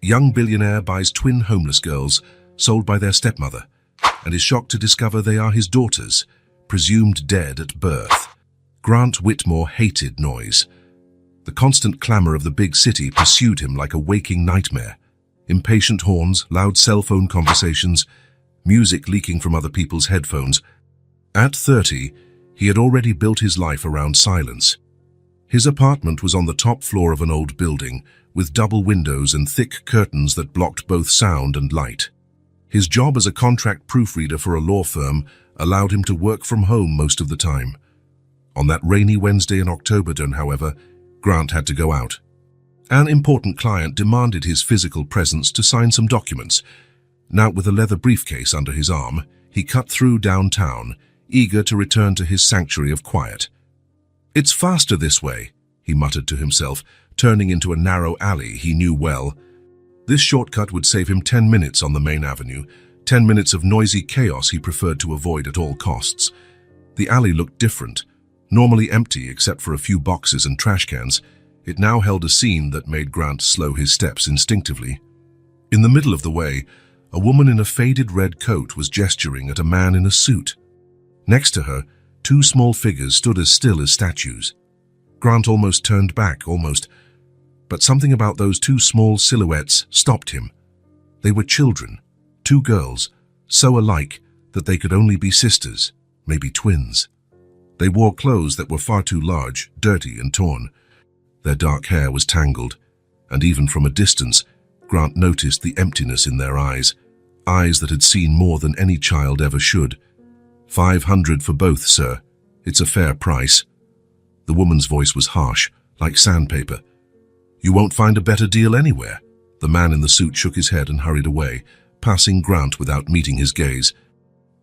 Young billionaire buys twin homeless girls sold by their stepmother and is shocked to discover they are his daughters, presumed dead at birth. Grant Whitmore hated noise. The constant clamor of the big city pursued him like a waking nightmare. Impatient horns, loud cell phone conversations, music leaking from other people's headphones. At 30, he had already built his life around silence. His apartment was on the top floor of an old building, with double windows and thick curtains that blocked both sound and light. His job as a contract proofreader for a law firm allowed him to work from home most of the time. On that rainy Wednesday in October, however, Grant had to go out. An important client demanded his physical presence to sign some documents. Now, with a leather briefcase under his arm, he cut through downtown, eager to return to his sanctuary of quiet. "It's faster this way," he muttered to himself, turning into a narrow alley he knew well. This shortcut would save him 10 minutes on the main avenue, 10 minutes of noisy chaos he preferred to avoid at all costs. The alley looked different. Normally empty except for a few boxes and trash cans, it now held a scene that made Grant slow his steps instinctively. In the middle of the way, a woman in a faded red coat was gesturing at a man in a suit. Next to her, two small figures stood as still as statues. Grant almost turned back, but something about those two small silhouettes stopped him. They were children, two girls, so alike that they could only be sisters, maybe twins. They wore clothes that were far too large, dirty and torn. Their dark hair was tangled, and even from a distance, Grant noticed the emptiness in their eyes that had seen more than any child ever should. "500 for both, sir. It's a fair price." The woman's voice was harsh, like sandpaper. "You won't find a better deal anywhere." The man in the suit shook his head and hurried away, passing Grant without meeting his gaze.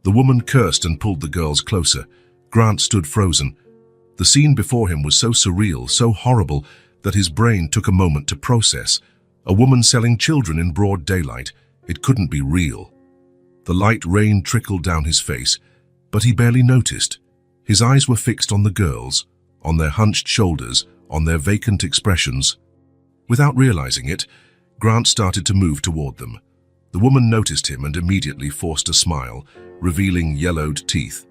The woman cursed and pulled the girls closer. Grant stood frozen. The scene before him was so surreal, so horrible, that his brain took a moment to process. A woman selling children in broad daylight. It couldn't be real. The light rain trickled down his face, but he barely noticed. His eyes were fixed on the girls, on their hunched shoulders, on their vacant expressions. Without realizing it, Grant started to move toward them. The woman noticed him and immediately forced a smile, revealing yellowed teeth.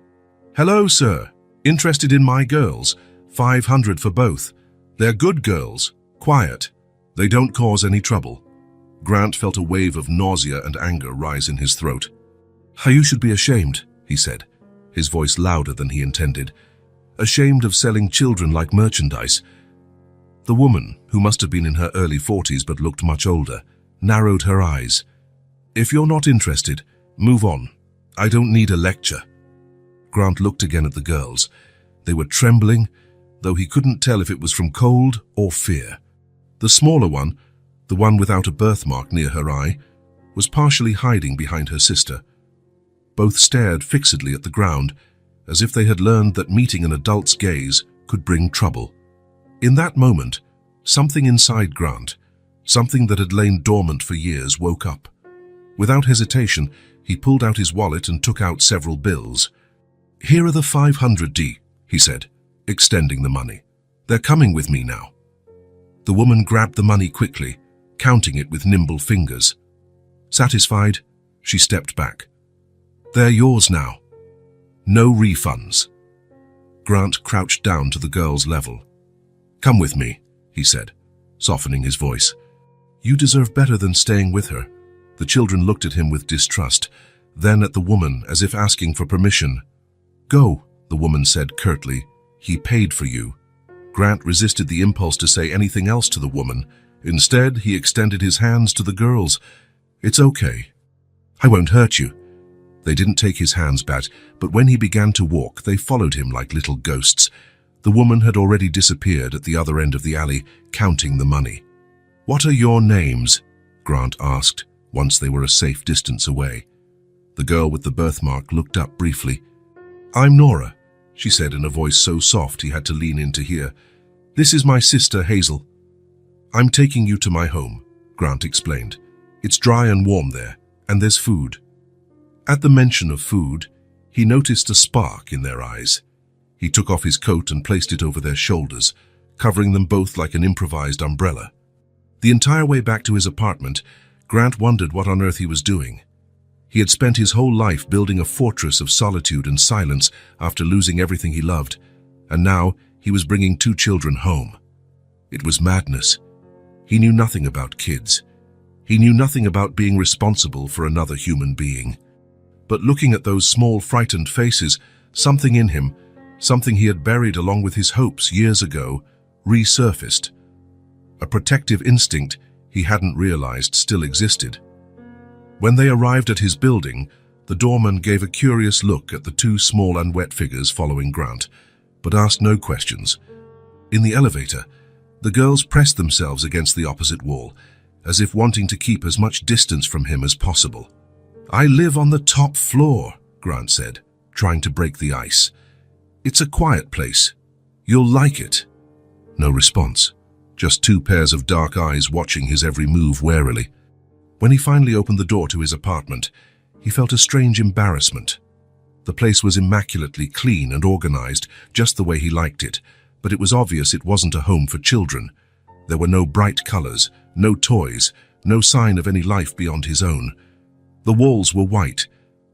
"Hello, sir. Interested in my girls? 500 for both. They're good girls. Quiet. They don't cause any trouble." Grant felt a wave of nausea and anger rise in his throat. "You should be ashamed," he said, his voice louder than he intended. "Ashamed of selling children like merchandise." The woman, who must have been in her early 40s but looked much older, narrowed her eyes. "If you're not interested, move on. I don't need a lecture." Grant looked again at the girls. They were trembling, though he couldn't tell if it was from cold or fear. The smaller one, the one without a birthmark near her eye, was partially hiding behind her sister. Both stared fixedly at the ground, as if they had learned that meeting an adult's gaze could bring trouble. In that moment, something inside Grant, something that had lain dormant for years, woke up. Without hesitation, he pulled out his wallet and took out several bills. "Here are the 500D, he said, extending the money. "They're coming with me now." The woman grabbed the money quickly, counting it with nimble fingers. Satisfied, she stepped back. "They're yours now. No refunds." Grant crouched down to the girl's level. "Come with me," he said, softening his voice. "You deserve better than staying with her." The children looked at him with distrust, then at the woman as if asking for permission. "Go," the woman said curtly. "He paid for you." Grant resisted the impulse to say anything else to the woman. Instead, he extended his hands to the girls. "It's okay. I won't hurt you." They didn't take his hands back, but when he began to walk, they followed him like little ghosts. The woman had already disappeared at the other end of the alley, counting the money. "What are your names?" Grant asked, once they were a safe distance away. The girl with the birthmark looked up briefly. "I'm Nora," she said in a voice so soft he had to lean in to hear. "This is my sister, Hazel." "I'm taking you to my home," Grant explained. "It's dry and warm there, and there's food." At the mention of food, he noticed a spark in their eyes. He took off his coat and placed it over their shoulders, covering them both like an improvised umbrella. The entire way back to his apartment, Grant wondered what on earth he was doing. He had spent his whole life building a fortress of solitude and silence after losing everything he loved, and now he was bringing 2 children home. It was madness. He knew nothing about kids. He knew nothing about being responsible for another human being. But looking at those small, frightened faces, something in him, something he had buried along with his hopes years ago, resurfaced. A protective instinct he hadn't realized still existed. When they arrived at his building, the doorman gave a curious look at the 2 small and wet figures following Grant, but asked no questions. In the elevator, the girls pressed themselves against the opposite wall, as if wanting to keep as much distance from him as possible. "I live on the top floor," Grant said, trying to break the ice. "It's a quiet place. You'll like it." No response, just 2 pairs of dark eyes watching his every move warily. When he finally opened the door to his apartment, he felt a strange embarrassment. The place was immaculately clean and organized, just the way he liked it, but it was obvious it wasn't a home for children. There were no bright colors, no toys, no sign of any life beyond his own. The walls were white,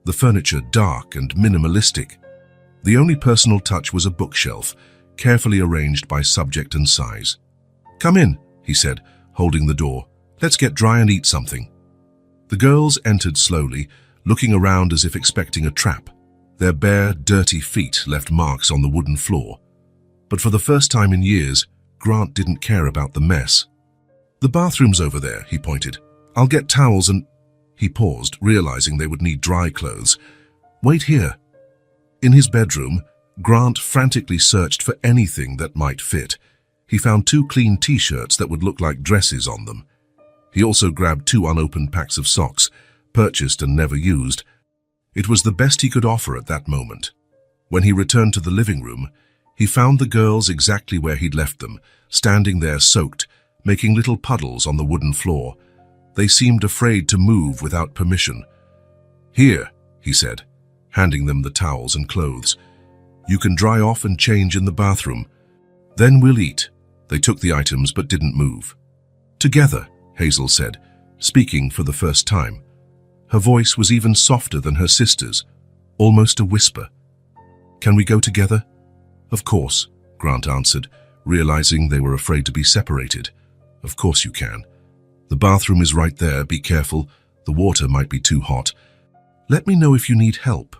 the furniture dark and minimalistic. The only personal touch was a bookshelf, carefully arranged by subject and size. "Come in," he said, holding the door. "Let's get dry and eat something." The girls entered slowly, looking around as if expecting a trap. Their bare, dirty feet left marks on the wooden floor. But for the first time in years, Grant didn't care about the mess. "The bathroom's over there," he pointed. "I'll get towels and—" He paused, realizing they would need dry clothes. "Wait here." In his bedroom, Grant frantically searched for anything that might fit. He found 2 clean t-shirts that would look like dresses on them. He also grabbed 2 unopened packs of socks, purchased and never used. It was the best he could offer at that moment. When he returned to the living room, he found the girls exactly where he'd left them, standing there soaked, making little puddles on the wooden floor. They seemed afraid to move without permission. "Here," he said, handing them the towels and clothes. "You can dry off and change in the bathroom. Then we'll eat." They took the items but didn't move. "Together," Hazel said, speaking for the first time. Her voice was even softer than her sister's, almost a whisper. "Can we go together?" "Of course," Grant answered, realizing they were afraid to be separated. "Of course you can. The bathroom is right there. Be careful. The water might be too hot. Let me know if you need help."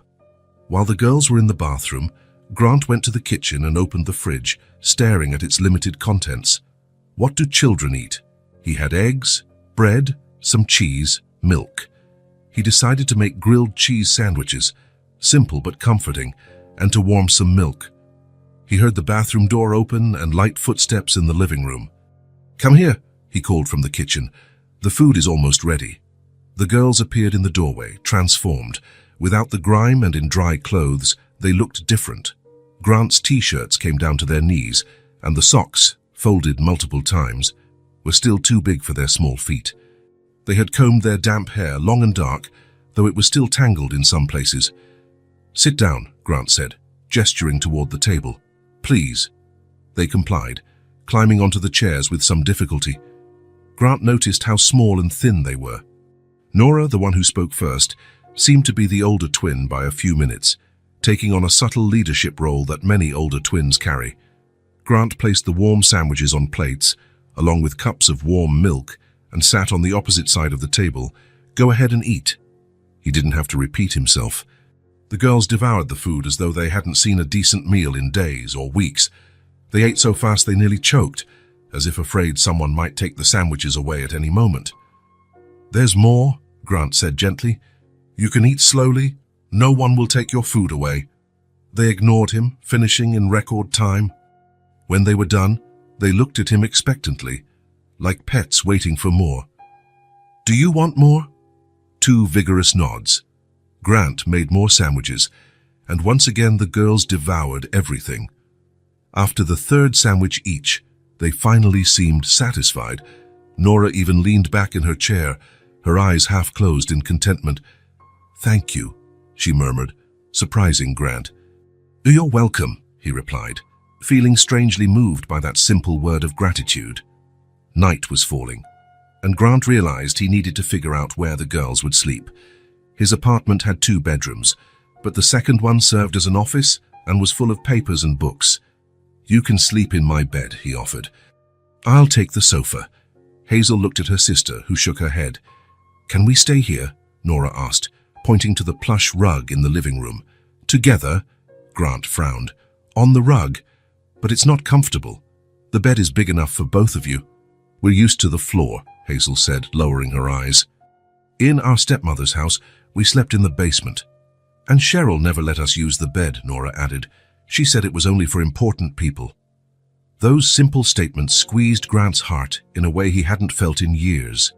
While the girls were in the bathroom, Grant went to the kitchen and opened the fridge, staring at its limited contents. What do children eat? He had eggs, bread, some cheese, milk. He decided to make grilled cheese sandwiches, simple but comforting, and to warm some milk. He heard the bathroom door open and light footsteps in the living room. "Come here," he called from the kitchen. "The food is almost ready." The girls appeared in the doorway, transformed. Without the grime and in dry clothes, they looked different. Grant's t-shirts came down to their knees, and the socks, folded multiple times, were still too big for their small feet. They had combed their damp hair long and dark, though it was still tangled in some places. "Sit down," Grant said, gesturing toward the table. "Please." They complied, climbing onto the chairs with some difficulty. Grant noticed how small and thin they were. Nora, the one who spoke first, seemed to be the older twin by a few minutes, taking on a subtle leadership role that many older twins carry. Grant placed the warm sandwiches on plates, along with cups of warm milk, and sat on the opposite side of the table. "Go ahead and eat." He didn't have to repeat himself. The girls devoured the food as though they hadn't seen a decent meal in days or weeks. They ate so fast they nearly choked, as if afraid someone might take the sandwiches away at any moment. "There's more," Grant said gently. "You can eat slowly. No one will take your food away." They ignored him, finishing in record time. When they were done, they looked at him expectantly, like pets waiting for more. "Do you want more?" 2 vigorous nods. Grant made more sandwiches, and once again the girls devoured everything. After the 3rd sandwich each, they finally seemed satisfied. Nora even leaned back in her chair, her eyes half closed in contentment. "Thank you," she murmured, surprising Grant. "You're welcome," he replied, feeling strangely moved by that simple word of gratitude. Night was falling, and Grant realized he needed to figure out where the girls would sleep. His apartment had 2 bedrooms, but the second one served as an office and was full of papers and books. "You can sleep in my bed," he offered. "I'll take the sofa." Hazel looked at her sister, who shook her head. "Can we stay here?" Nora asked, pointing to the plush rug in the living room. "Together?" Grant frowned. "On the rug? But it's not comfortable. The bed is big enough for both of you." "We're used to the floor," Hazel said, lowering her eyes. "In our stepmother's house, we slept in the basement. And Cheryl never let us use the bed," Nora added. "She said it was only for important people." Those simple statements squeezed Grant's heart in a way he hadn't felt in years.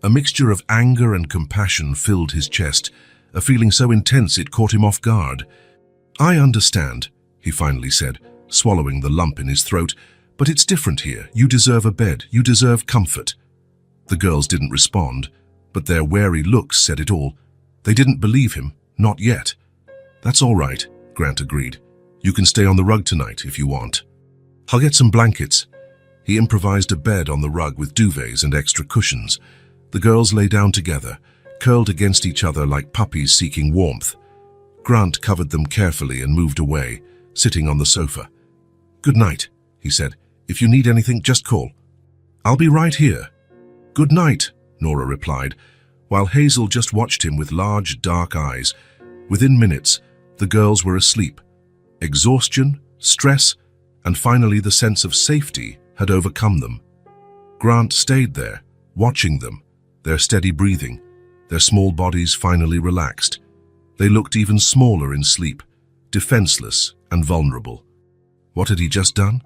A mixture of anger and compassion filled his chest, a feeling so intense it caught him off guard. "I understand," he finally said, swallowing the lump in his throat, "but it's different here. You deserve a bed. You deserve comfort." The girls didn't respond, but their wary looks said it all. They didn't believe him, not yet. "That's all right," Grant agreed. "You can stay on the rug tonight if you want. I'll get some blankets." He improvised a bed on the rug with duvets and extra cushions. The girls lay down together, curled against each other like puppies seeking warmth. Grant covered them carefully and moved away, sitting on the sofa. "Good night," he said. "If you need anything, just call." "I'll be right here." "Good night," Nora replied, while Hazel just watched him with large, dark eyes. Within minutes, the girls were asleep. Exhaustion, stress, and finally the sense of safety had overcome them. Grant stayed there, watching them, their steady breathing, their small bodies finally relaxed. They looked even smaller in sleep, defenseless and vulnerable. What had he just done?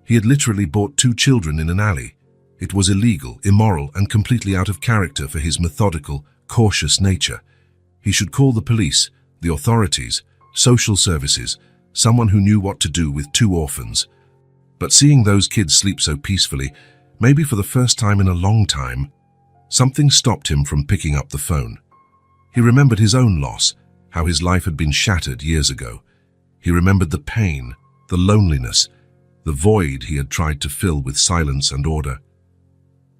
He had literally bought 2 children in an alley. It was illegal, immoral, and completely out of character for his methodical, cautious nature. He should call the police, the authorities, social services, someone who knew what to do with 2 orphans. But seeing those kids sleep so peacefully, maybe for the first time in a long time, something stopped him from picking up the phone. He remembered his own loss, how his life had been shattered years ago. He remembered the pain, the loneliness, the void he had tried to fill with silence and order.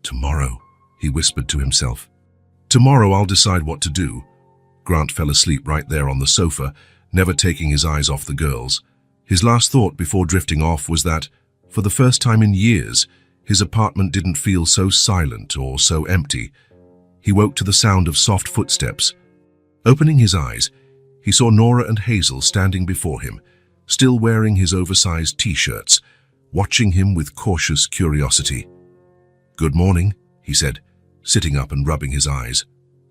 "Tomorrow," he whispered to himself. "Tomorrow I'll decide what to do." Grant fell asleep right there on the sofa, never taking his eyes off the girls. His last thought before drifting off was that, for the first time in years, his apartment didn't feel so silent or so empty. He woke to the sound of soft footsteps. Opening his eyes, he saw Nora and Hazel standing before him, still wearing his oversized t-shirts, watching him with cautious curiosity. "Good morning," he said, sitting up and rubbing his eyes.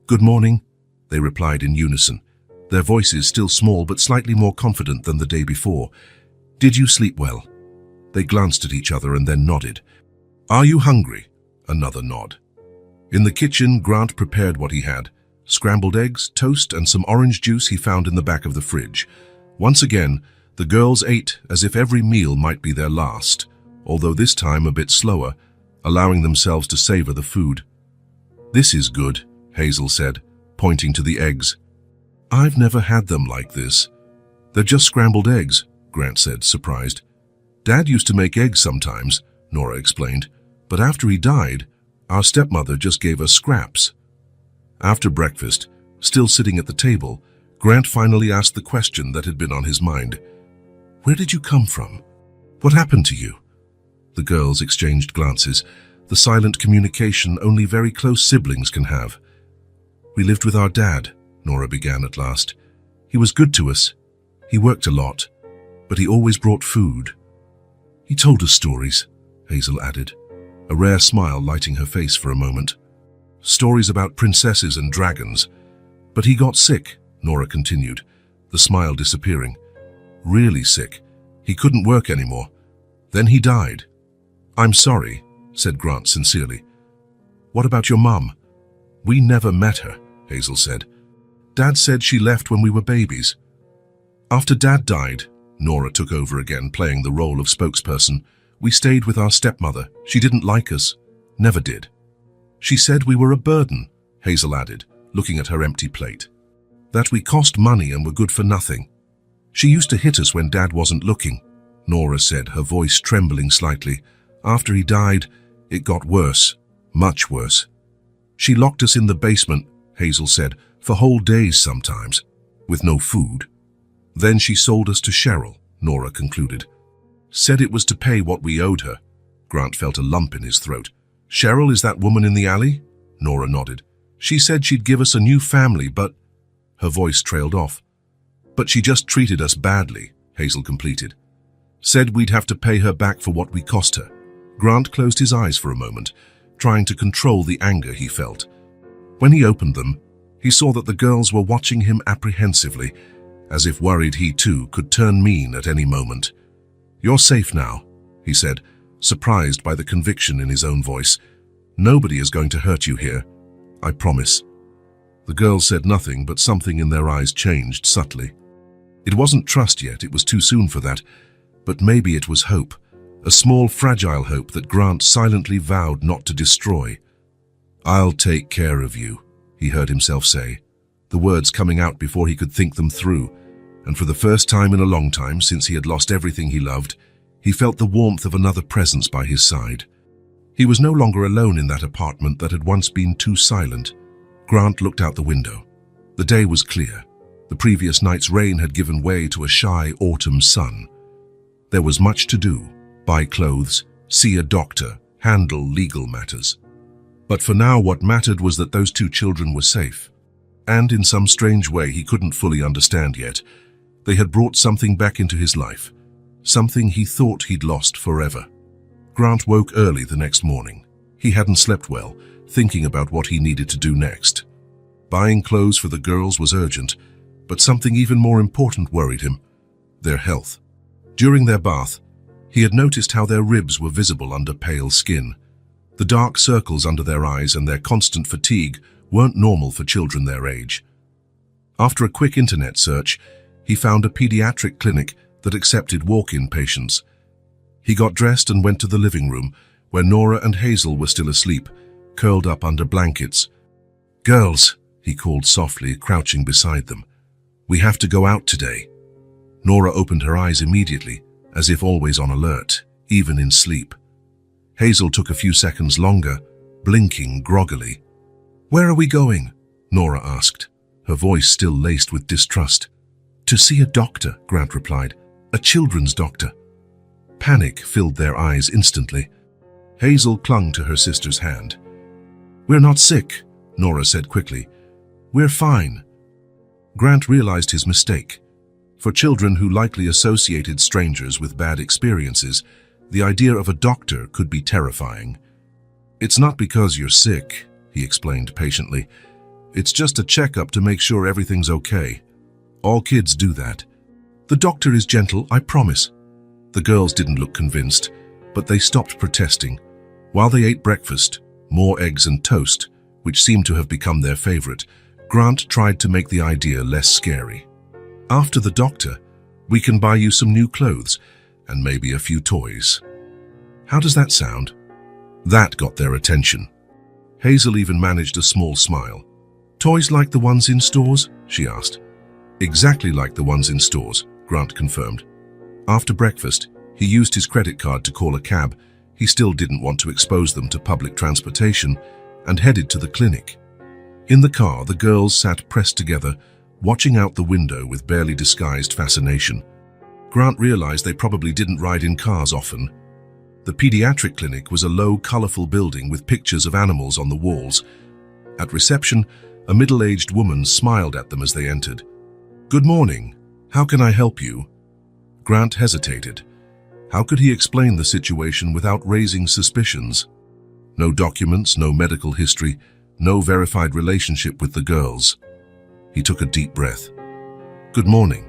"Good morning," they replied in unison, their voices still small but slightly more confident than the day before. "Did you sleep well?" They glanced at each other and then nodded. "Are you hungry?" Another nod. In the kitchen, Grant prepared what he had: scrambled eggs, toast, and some orange juice he found in the back of the fridge. Once again, the girls ate as if every meal might be their last, although this time a bit slower, allowing themselves to savor the food. "This is good," Hazel said, pointing to the eggs. "I've never had them like this." "They're just scrambled eggs," Grant said, surprised. "Dad used to make eggs sometimes," Nora explained, "but after he died, our stepmother just gave us scraps." After breakfast, still sitting at the table, Grant finally asked the question that had been on his mind. "Where did you come from? What happened to you?" The girls exchanged glances, the silent communication only very close siblings can have. "We lived with our dad," Nora began at last. "He was good to us. He worked a lot, but he always brought food." "He told us stories," Hazel added, a rare smile lighting her face for a moment. "Stories about princesses and dragons. But he got sick," Nora continued, the smile disappearing. "Really sick. He couldn't work anymore. Then he died." "I'm sorry," said Grant sincerely. "What about your mum?" "We never met her," Hazel said. "Dad said she left when we were babies." "After Dad died," Nora took over again, playing the role of spokesperson, "we stayed with our stepmother. She didn't like us. Never did. She said we were a burden," Hazel added, looking at her empty plate. "That we cost money and were good for nothing. She used to hit us when Dad wasn't looking," Nora said, her voice trembling slightly. "After he died, it got worse, Much worse. She locked us in the basement, Hazel said, for whole days sometimes, with no food. Then she sold us to Cheryl, Nora concluded. Said it was to pay what we owed her. Grant felt a lump in his throat. Cheryl is that woman in the alley? Nora nodded. She said she'd give us a new family, but... Her voice trailed off. But she just treated us badly, Hazel completed. Said we'd have to pay her back for what we cost her. Grant closed his eyes for a moment, trying to control the anger he felt. When he opened them, he saw that the girls were watching him apprehensively, as if worried he too could turn mean at any moment. You're safe now, he said, surprised by the conviction in his own voice. Nobody is going to hurt you here, I promise. The girls said nothing, but something in their eyes changed subtly. It wasn't trust yet, it was too soon for that, but maybe it was hope, a small fragile hope that Grant silently vowed not to destroy. I'll take care of you, he heard himself say, the words coming out before he could think them through, and for the first time in a long time since he had lost everything he loved, he felt the warmth of another presence by his side. He was no longer alone in that apartment that had once been too silent. Grant looked out the window. The day was clear. The previous night's rain had given way to a shy autumn sun. There was much to do: buy clothes, see a doctor, handle legal matters. But for now what mattered was that those two children were safe. And in some strange way he couldn't fully understand yet, they had brought something back into his life, something he thought he'd lost forever. Grant woke early the next morning. He hadn't slept well, thinking about what he needed to do next. Buying clothes for the girls was urgent, but something even more important worried him: their health. During their bath, he had noticed how their ribs were visible under pale skin. The dark circles under their eyes and their constant fatigue weren't normal for children their age. After a quick internet search, he found a pediatric clinic that accepted walk-in patients. He got dressed and went to the living room, where Nora and Hazel were still asleep, curled up under blankets. "Girls," he called softly, crouching beside them. "We have to go out today." Nora opened her eyes immediately, as if always on alert, even in sleep. Hazel took a few seconds longer, blinking groggily. "Where are we going?" Nora asked, her voice still laced with distrust. "To see a doctor," Grant replied. "A children's doctor." Panic filled their eyes instantly. Hazel clung to her sister's hand. "We're not sick," Nora said quickly. "We're fine." Grant realized his mistake. For children who likely associated strangers with bad experiences, the idea of a doctor could be terrifying. "It's not because you're sick," he explained patiently. "It's just a checkup to make sure everything's okay. All kids do that. The doctor is gentle, I promise." The girls didn't look convinced, but they stopped protesting. While they ate breakfast, more eggs and toast, which seemed to have become their favorite, Grant tried to make the idea less scary. "After the doctor, we can buy you some new clothes and maybe a few toys. How does that sound?" That got their attention. Hazel even managed a small smile. "Toys like the ones in stores?" she asked. "Exactly like the ones in stores," Grant confirmed. After breakfast, he used his credit card to call a cab. He still didn't want to expose them to public transportation, and headed to the clinic. In the car, the girls sat pressed together, watching out the window with barely disguised fascination. Grant realized they probably didn't ride in cars often. The pediatric clinic was a low, colorful building with pictures of animals on the walls. At reception, a middle-aged woman smiled at them as they entered. "Good morning. How can I help you?" Grant hesitated. How could he explain the situation without raising suspicions? No documents, no medical history, no verified relationship with the girls. He took a deep breath. "Good morning.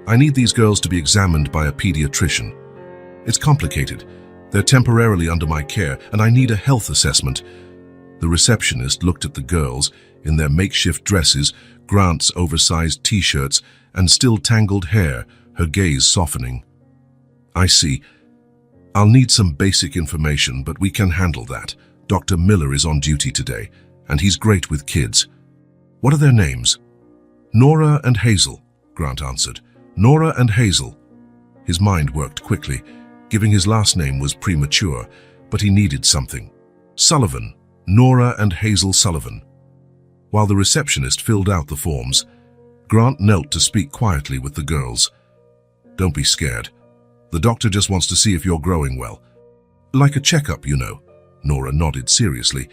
I need these girls to be examined by a pediatrician. It's complicated. They're temporarily under my care, and I need a health assessment." The receptionist looked at the girls in their makeshift dresses, Grant's oversized t-shirts, and still tangled hair, her gaze softening. "I see. I'll need some basic information, but we can handle that. Dr. Miller is on duty today, and he's great with kids." "What are their names?" "Nora and Hazel," Grant answered. "Nora and Hazel." His mind worked quickly. Giving his last name was premature, but he needed something. Sullivan, Nora and Hazel Sullivan. While the receptionist filled out the forms, Grant knelt to speak quietly with the girls. Don't be scared. The doctor just wants to see if you're growing well. Like a checkup, you know. Nora nodded seriously,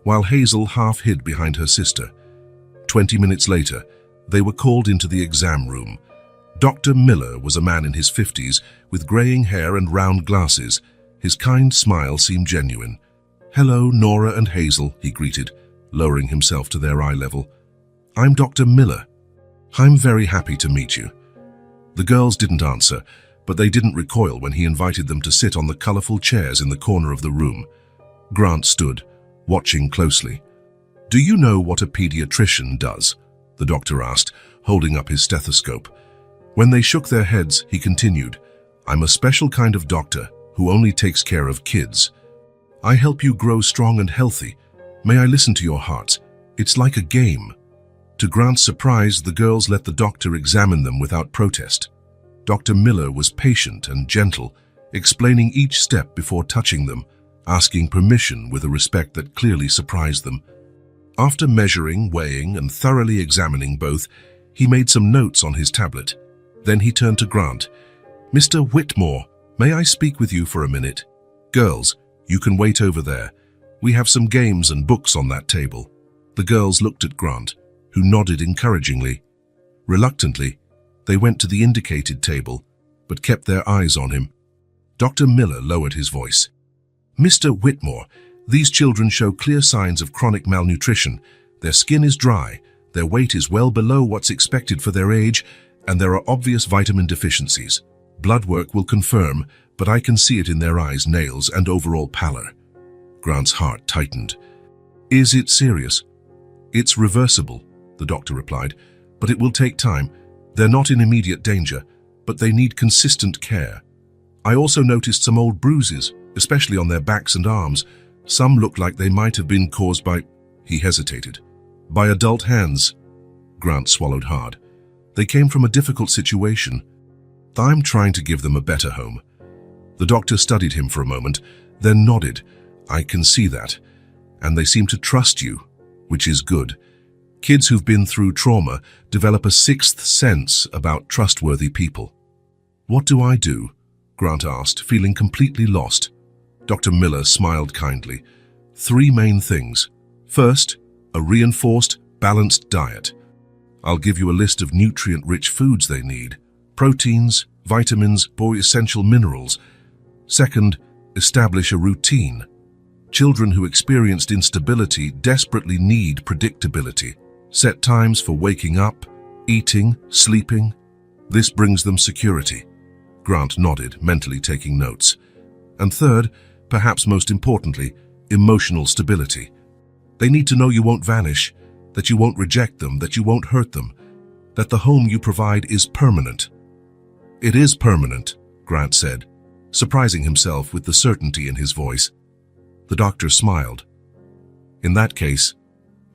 while Hazel half hid behind her sister. 20 minutes later, they were called into the exam room. Dr. Miller was a man in his 50s with graying hair and round glasses. His kind smile seemed genuine. "Hello, Nora and Hazel," he greeted, lowering himself to their eye level. "I'm Dr. Miller. I'm very happy to meet you." The girls didn't answer, but they didn't recoil when he invited them to sit on the colorful chairs in the corner of the room. Grant stood, watching closely. "Do you know what a pediatrician does?" the doctor asked, holding up his stethoscope. When they shook their heads, he continued, "I'm a special kind of doctor who only takes care of kids. I help you grow strong and healthy. May I listen to your hearts? It's like a game." To Grant's surprise, the girls let the doctor examine them without protest. Dr. Miller was patient and gentle, explaining each step before touching them, asking permission with a respect that clearly surprised them. After measuring, weighing, and thoroughly examining both, he made some notes on his tablet. Then he turned to Grant. "Mr. Whitmore, may I speak with you for a minute? Girls, you can wait over there. We have some games and books on that table." The girls looked at Grant, who nodded encouragingly. Reluctantly, they went to the indicated table, but kept their eyes on him. Dr. Miller lowered his voice. "Mr. Whitmore, these children show clear signs of chronic malnutrition. Their skin is dry, their weight is well below what's expected for their age, and there are obvious vitamin deficiencies. Blood work will confirm, but I can see it in their eyes, nails, and overall pallor." Grant's heart tightened. "Is it serious?" "It's reversible," the doctor replied, "but it will take time. They're not in immediate danger, but they need consistent care. I also noticed some old bruises, especially on their backs and arms. Some look like they might have been caused by—" He hesitated. "By adult hands." Grant swallowed hard. "They came from a difficult situation. I'm trying to give them a better home." The doctor studied him for a moment, then nodded. "I can see that. And they seem to trust you, which is good. Kids who've been through trauma develop a sixth sense about trustworthy people." "What do I do?" Grant asked, feeling completely lost. Dr. Miller smiled kindly. "3 main things. First, a reinforced, balanced diet. I'll give you a list of nutrient-rich foods they need. Proteins, vitamins, essential minerals. Second, establish a routine. Children who experienced instability desperately need predictability. Set times for waking up, eating, sleeping. This brings them security." Grant nodded, mentally taking notes. "And third, perhaps most importantly, emotional stability. They need to know you won't vanish, that you won't reject them, that you won't hurt them, that the home you provide is permanent." "It is permanent," Grant said, surprising himself with the certainty in his voice. The doctor smiled. "In that case,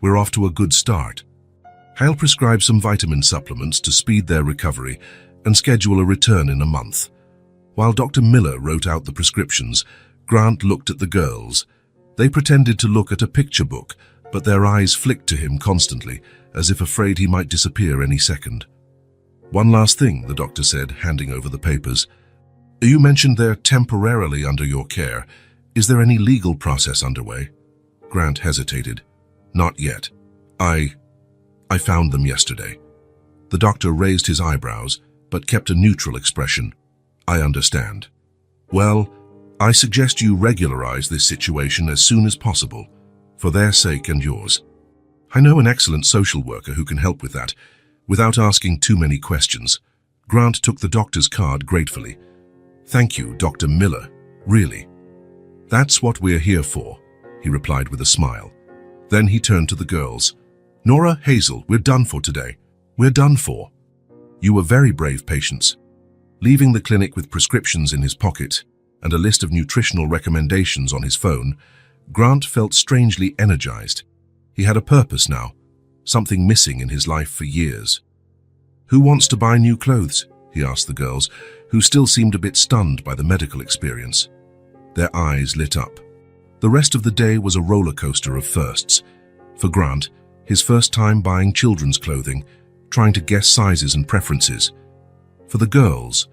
we're off to a good start. I'll prescribe some vitamin supplements to speed their recovery and schedule a return in a month." While Dr. Miller wrote out the prescriptions, Grant looked at the girls. They pretended to look at a picture book, but their eyes flicked to him constantly, as if afraid he might disappear any second. "One last thing," the doctor said, handing over the papers. "You mentioned they're temporarily under your care. Is there any legal process underway?" Grant hesitated. "Not yet. I found them yesterday." The doctor raised his eyebrows, but kept a neutral expression. "I understand. Well, I suggest you regularize this situation as soon as possible, for their sake and yours. I know an excellent social worker who can help with that, without asking too many questions." Grant took the doctor's card gratefully. "Thank you, Dr. Miller, really. That's what we're here for," he replied with a smile. Then he turned to the girls. "Nora, Hazel, we're done for today. We're done for. You were very brave patients." Leaving the clinic with prescriptions in his pocket and a list of nutritional recommendations on his phone, Grant felt strangely energized. He had a purpose now, something missing in his life for years. "Who wants to buy new clothes?" he asked the girls, who still seemed a bit stunned by the medical experience. Their eyes lit up. The rest of the day was a roller coaster of firsts. For Grant, his first time buying children's clothing, trying to guess sizes and preferences. For the girls,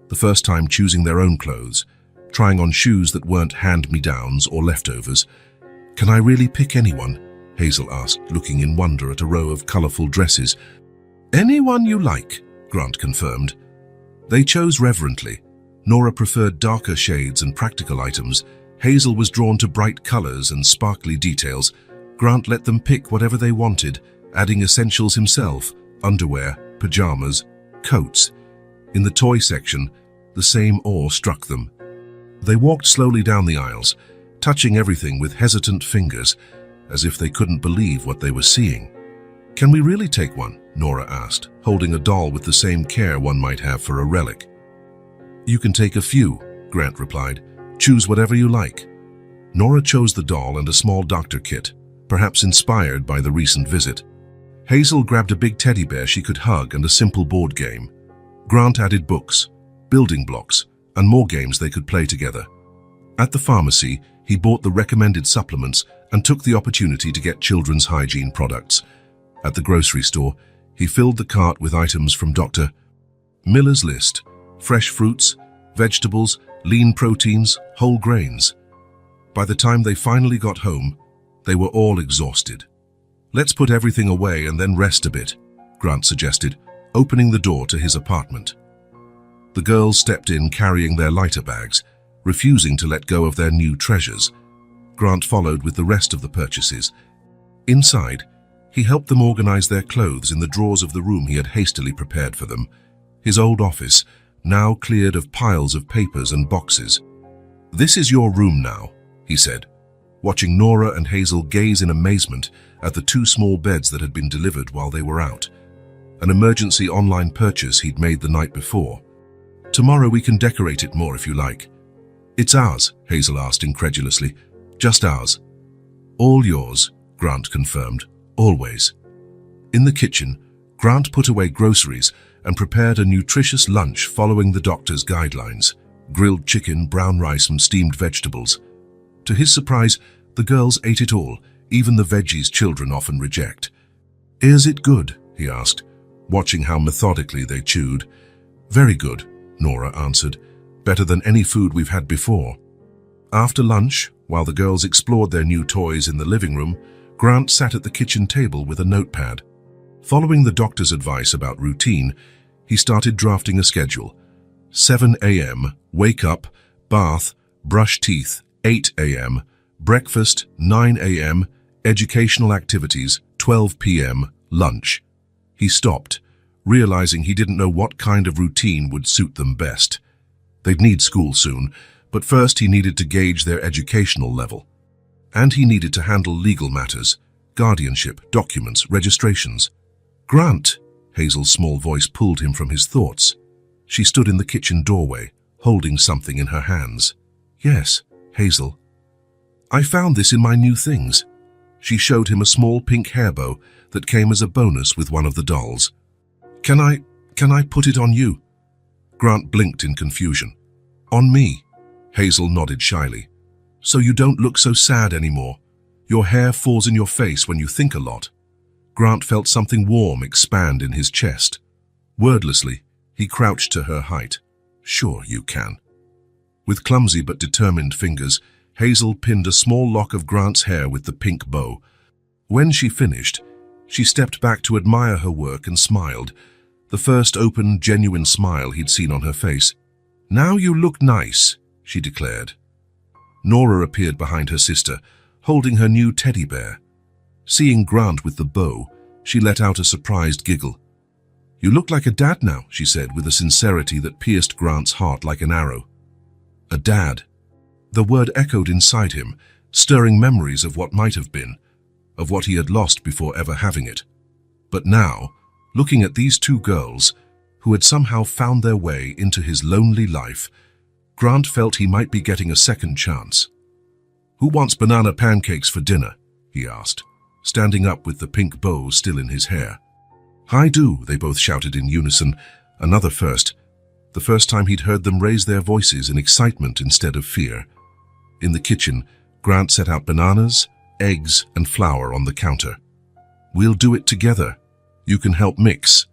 the first time choosing their own clothes, trying on shoes that weren't hand-me-downs or leftovers. "Can I really pick anyone?" Hazel asked, looking in wonder at a row of colorful dresses. "Anyone you like," Grant confirmed. They chose reverently. Nora preferred darker shades and practical items. Hazel was drawn to bright colors and sparkly details. Grant let them pick whatever they wanted, adding essentials himself: underwear, pajamas, coats. In the toy section, the same awe struck them. They walked slowly down the aisles, touching everything with hesitant fingers, as if they couldn't believe what they were seeing. "Can we really take one?" Nora asked, holding a doll with the same care one might have for a relic. "You can take a few," Grant replied. "Choose whatever you like." Nora chose the doll and a small doctor kit, perhaps inspired by the recent visit. Hazel grabbed a big teddy bear she could hug and a simple board game. Grant added books, building blocks, and more games they could play together. At the pharmacy, he bought the recommended supplements and took the opportunity to get children's hygiene products. At the grocery store, he filled the cart with items from Dr. Miller's list: fresh fruits, vegetables, lean proteins, whole grains. By the time they finally got home, they were all exhausted. "Let's put everything away and then rest a bit," Grant suggested, opening the door to his apartment. The girls stepped in carrying their lighter bags, refusing to let go of their new treasures. Grant followed with the rest of the purchases. Inside, he helped them organize their clothes in the drawers of the room he had hastily prepared for them, his old office, now cleared of piles of papers and boxes. "This is your room now," he said, watching Nora and Hazel gaze in amazement at the two small beds that had been delivered while they were out. An emergency online purchase he'd made the night before. "Tomorrow we can decorate it more if you like." "It's ours," Hazel asked incredulously. "Just ours." "All yours," Grant confirmed. "Always." In the kitchen, Grant put away groceries and prepared a nutritious lunch following the doctor's guidelines: grilled chicken, brown rice, and steamed vegetables. To his surprise, the girls ate it all, even the veggies children often reject. "Is it good?" he asked, watching how methodically they chewed. "Very good," Nora answered. "Better than any food we've had before." After lunch, while the girls explored their new toys in the living room, Grant sat at the kitchen table with a notepad. Following the doctor's advice about routine, he started drafting a schedule. 7 a.m., wake up, bath, brush teeth. 8 a.m., breakfast. 9 a.m., educational activities. 12 p.m., lunch. He stopped, realizing he didn't know what kind of routine would suit them best. They'd need school soon, but first he needed to gauge their educational level. And he needed to handle legal matters: guardianship, documents, registrations. "Grant!" Hazel's small voice pulled him from his thoughts. She stood in the kitchen doorway, holding something in her hands. "Yes, Hazel." "I found this in my new things." She showed him a small pink hair bow that came as a bonus with one of the dolls. Can I put it on you?" Grant blinked in confusion. "On me?" Hazel nodded shyly. "So you don't look so sad anymore. Your hair falls in your face when you think a lot." Grant felt something warm expand in his chest. Wordlessly, he crouched to her height. "Sure you can." With clumsy but determined fingers, Hazel pinned a small lock of Grant's hair with the pink bow. When she finished, she stepped back to admire her work and smiled, the first open, genuine smile he'd seen on her face. "Now you look nice," she declared. Nora appeared behind her sister, holding her new teddy bear. Seeing Grant with the bow, she let out a surprised giggle. "You look like a dad now," she said with a sincerity that pierced Grant's heart like an arrow. A dad. The word echoed inside him, stirring memories of what might have been, of what he had lost before ever having it. But now, looking at these two girls, who had somehow found their way into his lonely life, Grant felt he might be getting a second chance. "Who wants banana pancakes for dinner?" he asked, standing up with the pink bow still in his hair. "I do," they both shouted in unison, another first, the first time he'd heard them raise their voices in excitement instead of fear. In the kitchen, Grant set out bananas, eggs, and flour on the counter. "We'll do it together. You can help mix."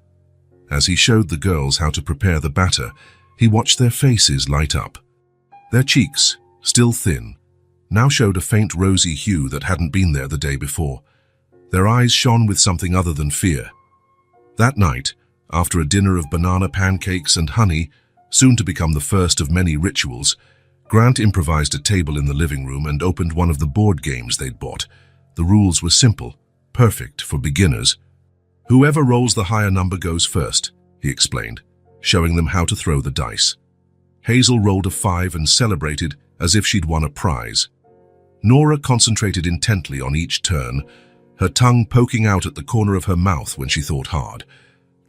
As he showed the girls how to prepare the batter, he watched their faces light up. Their cheeks, still thin, now showed a faint rosy hue that hadn't been there the day before. Their eyes shone with something other than fear. That night, after a dinner of banana pancakes and honey, soon to become the first of many rituals, Grant improvised a table in the living room and opened one of the board games they'd bought. The rules were simple, perfect for beginners. "Whoever rolls the higher number goes first," he explained, showing them how to throw the dice. Hazel rolled a 5 and celebrated as if she'd won a prize. Nora concentrated intently on each turn, her tongue poking out at the corner of her mouth when she thought hard.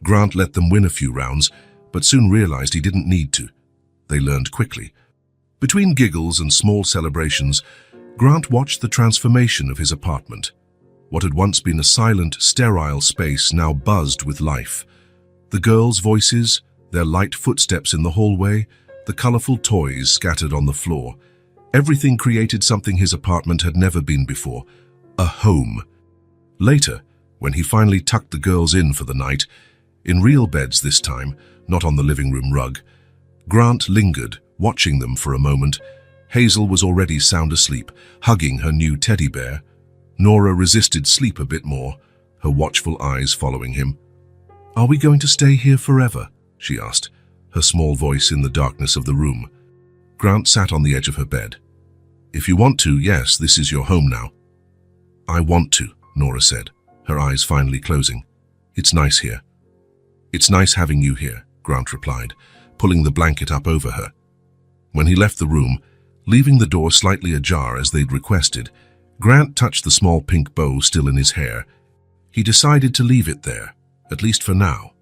Grant let them win a few rounds, but soon realized he didn't need to. They learned quickly. Between giggles and small celebrations, Grant watched the transformation of his apartment. What had once been a silent, sterile space now buzzed with life. The girls' voices, their light footsteps in the hallway, the colorful toys scattered on the floor. Everything created something his apartment had never been before, a home. Later, when he finally tucked the girls in for the night, in real beds this time, not on the living room rug, Grant lingered, watching them for a moment. Hazel was already sound asleep, hugging her new teddy bear. Nora resisted sleep a bit more, her watchful eyes following him. "Are we going to stay here forever?" she asked, her small voice in the darkness of the room. Grant sat on the edge of her bed. "If you want to, yes, this is your home now." "I want to," Nora said, her eyes finally closing. "It's nice here." "It's nice having you here," Grant replied, pulling the blanket up over her. When he left the room, leaving the door slightly ajar as they'd requested, Grant touched the small pink bow still in his hair. He decided to leave it there, at least for now.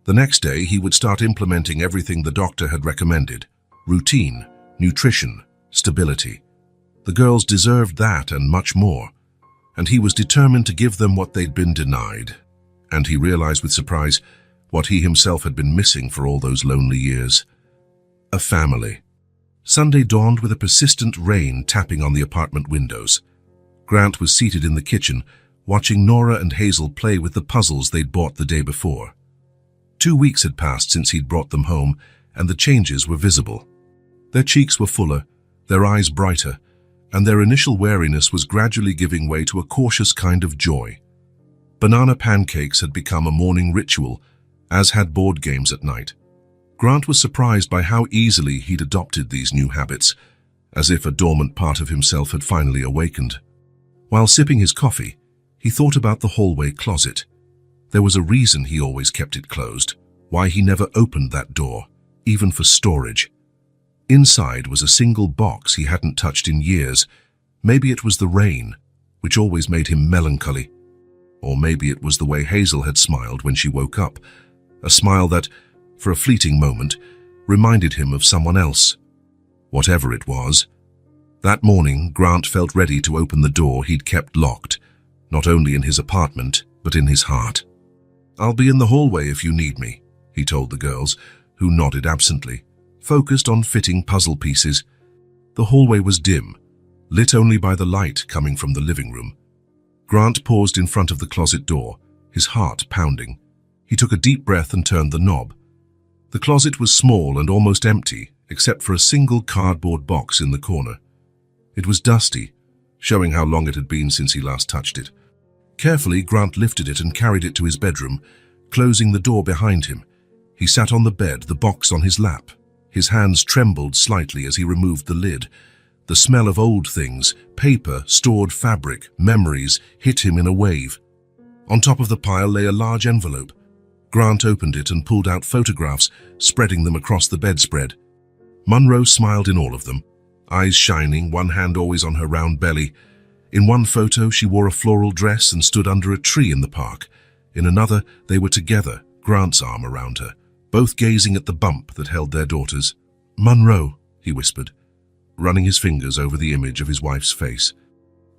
The next day, he would start implementing everything the doctor had recommended: routine, nutrition, stability. The girls deserved that and much more, and he was determined to give them what they'd been denied. And he realized with surprise what he himself had been missing for all those lonely years: a family. Sunday dawned with a persistent rain tapping on the apartment windows. Grant was seated in the kitchen, watching Nora and Hazel play with the puzzles they'd bought the day before. 2 weeks had passed since he'd brought them home, and the changes were visible. Their cheeks were fuller, their eyes brighter, and their initial wariness was gradually giving way to a cautious kind of joy. Banana pancakes had become a morning ritual, as had board games at night. Grant was surprised by how easily he'd adopted these new habits, as if a dormant part of himself had finally awakened. While sipping his coffee, he thought about the hallway closet. There was a reason he always kept it closed, why he never opened that door, even for storage. Inside was a single box he hadn't touched in years. Maybe it was the rain, which always made him melancholy. Or maybe it was the way Hazel had smiled when she woke up, a smile that, for a fleeting moment, reminded him of someone else. Whatever it was, that morning Grant felt ready to open the door he'd kept locked, not only in his apartment, but in his heart. "I'll be in the hallway if you need me," he told the girls, who nodded absently, focused on fitting puzzle pieces. The hallway was dim, lit only by the light coming from the living room. Grant paused in front of the closet door, his heart pounding. He took a deep breath and turned the knob. The closet was small and almost empty, except for a single cardboard box in the corner. It was dusty, showing how long it had been since he last touched it. Carefully, Grant lifted it and carried it to his bedroom, closing the door behind him. He sat on the bed, the box on his lap. His hands trembled slightly as he removed the lid. The smell of old things, paper, stored fabric, memories, hit him in a wave. On top of the pile lay a large envelope. Grant opened it and pulled out photographs, spreading them across the bedspread. Monroe smiled in all of them, eyes shining, one hand always on her round belly. In one photo, she wore a floral dress and stood under a tree in the park. In another, they were together, Grant's arm around her, both gazing at the bump that held their daughters. "Monroe," he whispered, running his fingers over the image of his wife's face.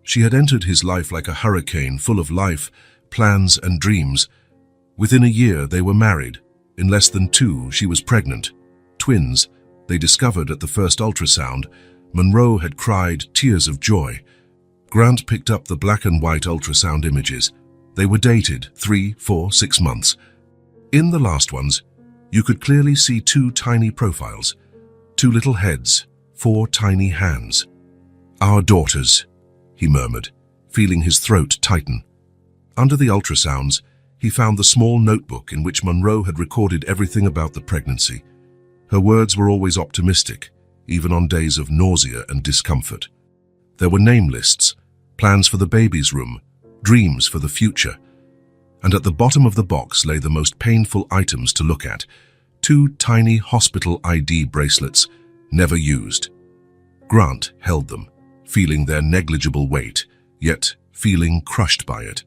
She had entered his life like a hurricane, full of life, plans, and dreams. Within a year, they were married. In less than 2, she was pregnant. Twins, they discovered at the first ultrasound, Monroe had cried tears of joy. Grant picked up the black and white ultrasound images. They were dated 3, 4, 6 months. In the last ones, you could clearly see 2 tiny profiles, 2 little heads, 4 tiny hands. "Our daughters," he murmured, feeling his throat tighten. Under the ultrasounds, he found the small notebook in which Monroe had recorded everything about the pregnancy. Her words were always optimistic, even on days of nausea and discomfort. There were name lists, plans for the baby's room, dreams for the future. And at the bottom of the box lay the most painful items to look at: 2 tiny hospital ID bracelets, never used. Grant held them, feeling their negligible weight, yet feeling crushed by it.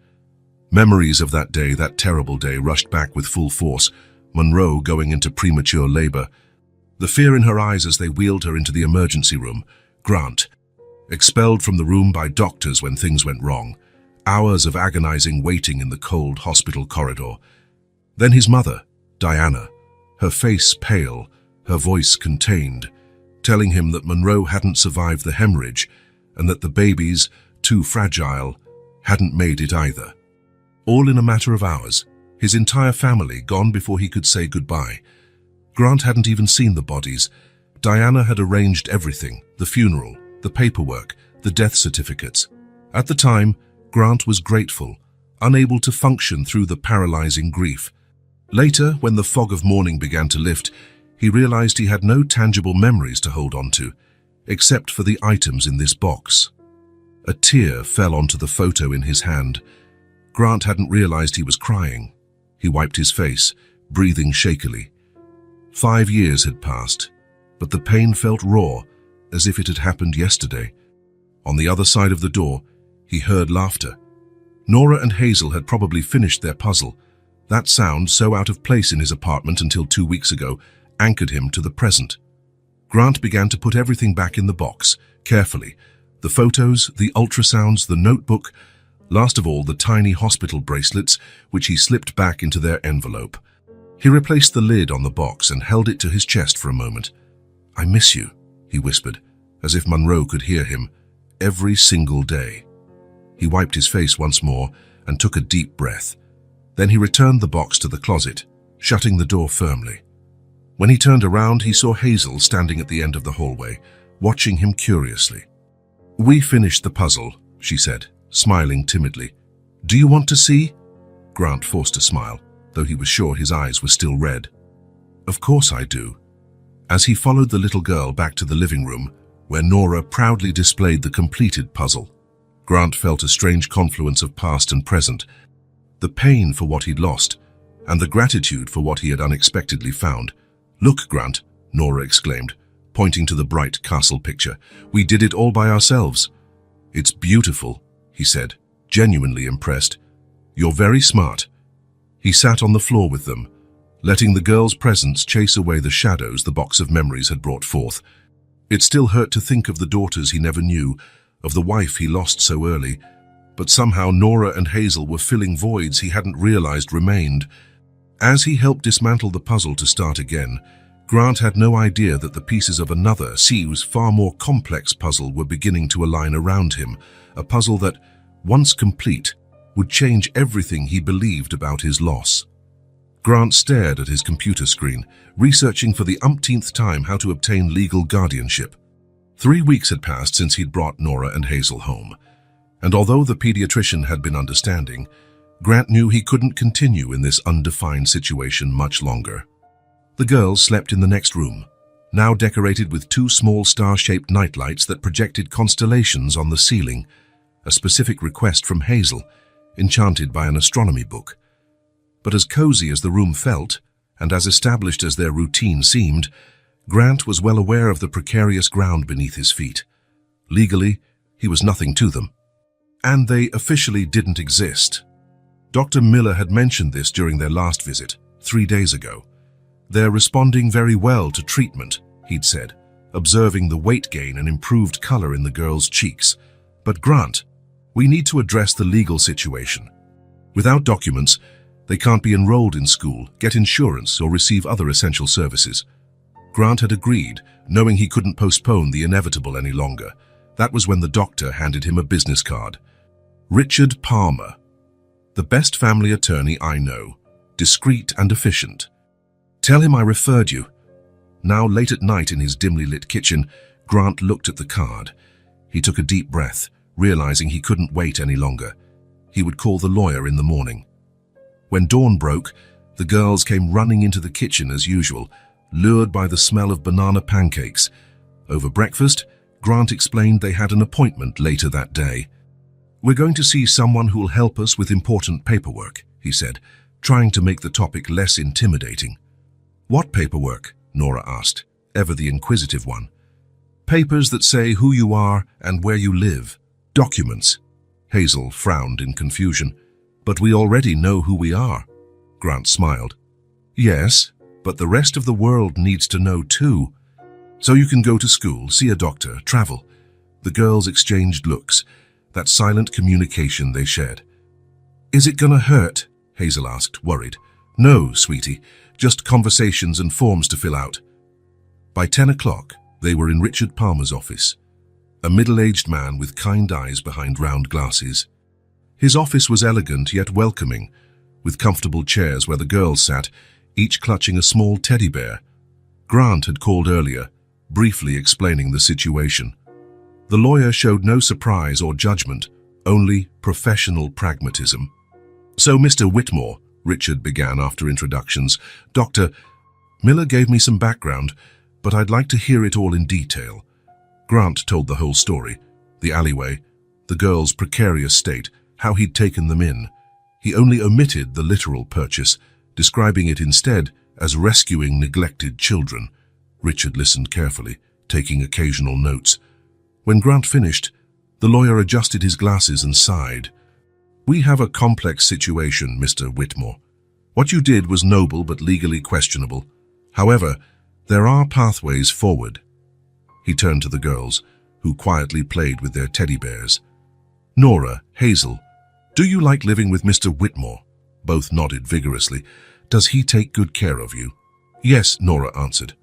Memories of that day, that terrible day, rushed back with full force. Monroe going into premature labor, the fear in her eyes as they wheeled her into the emergency room. Grant, expelled from the room by doctors when things went wrong. Hours of agonizing waiting in the cold hospital corridor. Then his mother, Diana, her face pale, her voice contained, telling him that Monroe hadn't survived the hemorrhage and that the babies, too fragile, hadn't made it either. All in a matter of hours, his entire family gone before he could say goodbye. Grant hadn't even seen the bodies. Diana had arranged everything: the funeral, the paperwork, the death certificates. At the time, Grant was grateful, unable to function through the paralyzing grief. Later, when the fog of mourning began to lift, he realized he had no tangible memories to hold on to, except for the items in this box. A tear fell onto the photo in his hand. Grant hadn't realized he was crying. He wiped his face, breathing shakily. 5 years had passed, but the pain felt raw, as if it had happened yesterday. On the other side of the door, he heard laughter. Nora and Hazel had probably finished their puzzle. That sound, so out of place in his apartment until 2 weeks ago, anchored him to the present. Grant began to put everything back in the box, carefully. The photos, the ultrasounds, the notebook, last of all the tiny hospital bracelets, which he slipped back into their envelope. He replaced the lid on the box and held it to his chest for a moment. "I miss you," he whispered, as if Monroe could hear him, "every single day." He wiped his face once more and took a deep breath. Then he returned the box to the closet, shutting the door firmly. When he turned around, he saw Hazel standing at the end of the hallway, watching him curiously. "We finished the puzzle," she said, smiling timidly. "Do you want to see?" Grant forced a smile, though he was sure his eyes were still red. "Of course I do." As he followed the little girl back to the living room, where Nora proudly displayed the completed puzzle, Grant felt a strange confluence of past and present, the pain for what he'd lost, and the gratitude for what he had unexpectedly found. "Look, Grant," Nora exclaimed, pointing to the bright castle picture. "We did it all by ourselves." "It's beautiful," he said, genuinely impressed. "You're very smart." He sat on the floor with them, letting the girl's presence chase away the shadows the box of memories had brought forth. It still hurt to think of the daughters he never knew, of the wife he lost so early, but somehow Nora and Hazel were filling voids he hadn't realized remained. As he helped dismantle the puzzle to start again, Grant had no idea that the pieces of another, far more complex puzzle were beginning to align around him, a puzzle that, once complete, would change everything he believed about his loss. Grant stared at his computer screen, researching for the umpteenth time how to obtain legal guardianship. 3 weeks had passed since he'd brought Nora and Hazel home, and although the pediatrician had been understanding, Grant knew he couldn't continue in this undefined situation much longer. The girls slept in the next room, now decorated with 2 small star-shaped nightlights that projected constellations on the ceiling, a specific request from Hazel, enchanted by an astronomy book. But as cozy as the room felt, and as established as their routine seemed, Grant was well aware of the precarious ground beneath his feet. Legally, he was nothing to them. And they officially didn't exist. Dr. Miller had mentioned this during their last visit, 3 days ago. "They're responding very well to treatment," he'd said, observing the weight gain and improved color in the girl's cheeks. "But Grant, we need to address the legal situation. Without documents, they can't be enrolled in school, get insurance, or receive other essential services." Grant had agreed, knowing he couldn't postpone the inevitable any longer. That was when the doctor handed him a business card. Richard Palmer, the best family attorney I know, discreet and efficient. Tell him I referred you. Now, late at night in his dimly lit kitchen, Grant looked at the card. He took a deep breath, realizing he couldn't wait any longer. He would call the lawyer in the morning. When dawn broke, the girls came running into the kitchen as usual, lured by the smell of banana pancakes. Over breakfast, Grant explained they had an appointment later that day. "We're going to see someone who'll help us with important paperwork," he said, trying to make the topic less intimidating. "What paperwork?" Nora asked, ever the inquisitive one. "Papers that say who you are and where you live. Documents." Hazel frowned in confusion. "But we already know who we are." Grant smiled. "Yes, but the rest of the world needs to know too. So you can go to school, see a doctor, travel." The girls exchanged looks, that silent communication they shared. "Is it gonna hurt?" Hazel asked, worried. "No, sweetie, just conversations and forms to fill out." By 10 o'clock, they were in Richard Palmer's office, a middle-aged man with kind eyes behind round glasses. His office was elegant yet welcoming, with comfortable chairs where the girls sat, each clutching a small teddy bear. Grant had called earlier, briefly explaining the situation. The lawyer showed no surprise or judgment, only professional pragmatism. "So, Mr. Whitmore," Richard began after introductions, "Dr. Miller gave me some background, but I'd like to hear it all in detail." Grant told the whole story, the alleyway, the girls' precarious state, how he'd taken them in. He only omitted the literal purchase, describing it instead as rescuing neglected children. Richard listened carefully, taking occasional notes. When Grant finished, the lawyer adjusted his glasses and sighed. "We have a complex situation, Mr. Whitmore. What you did was noble but legally questionable. However, there are pathways forward." He turned to the girls, who quietly played with their teddy bears. "Nora, Hazel, do you like living with Mr. Whitmore?" Both nodded vigorously. "Does he take good care of you?" "Yes," Nora answered.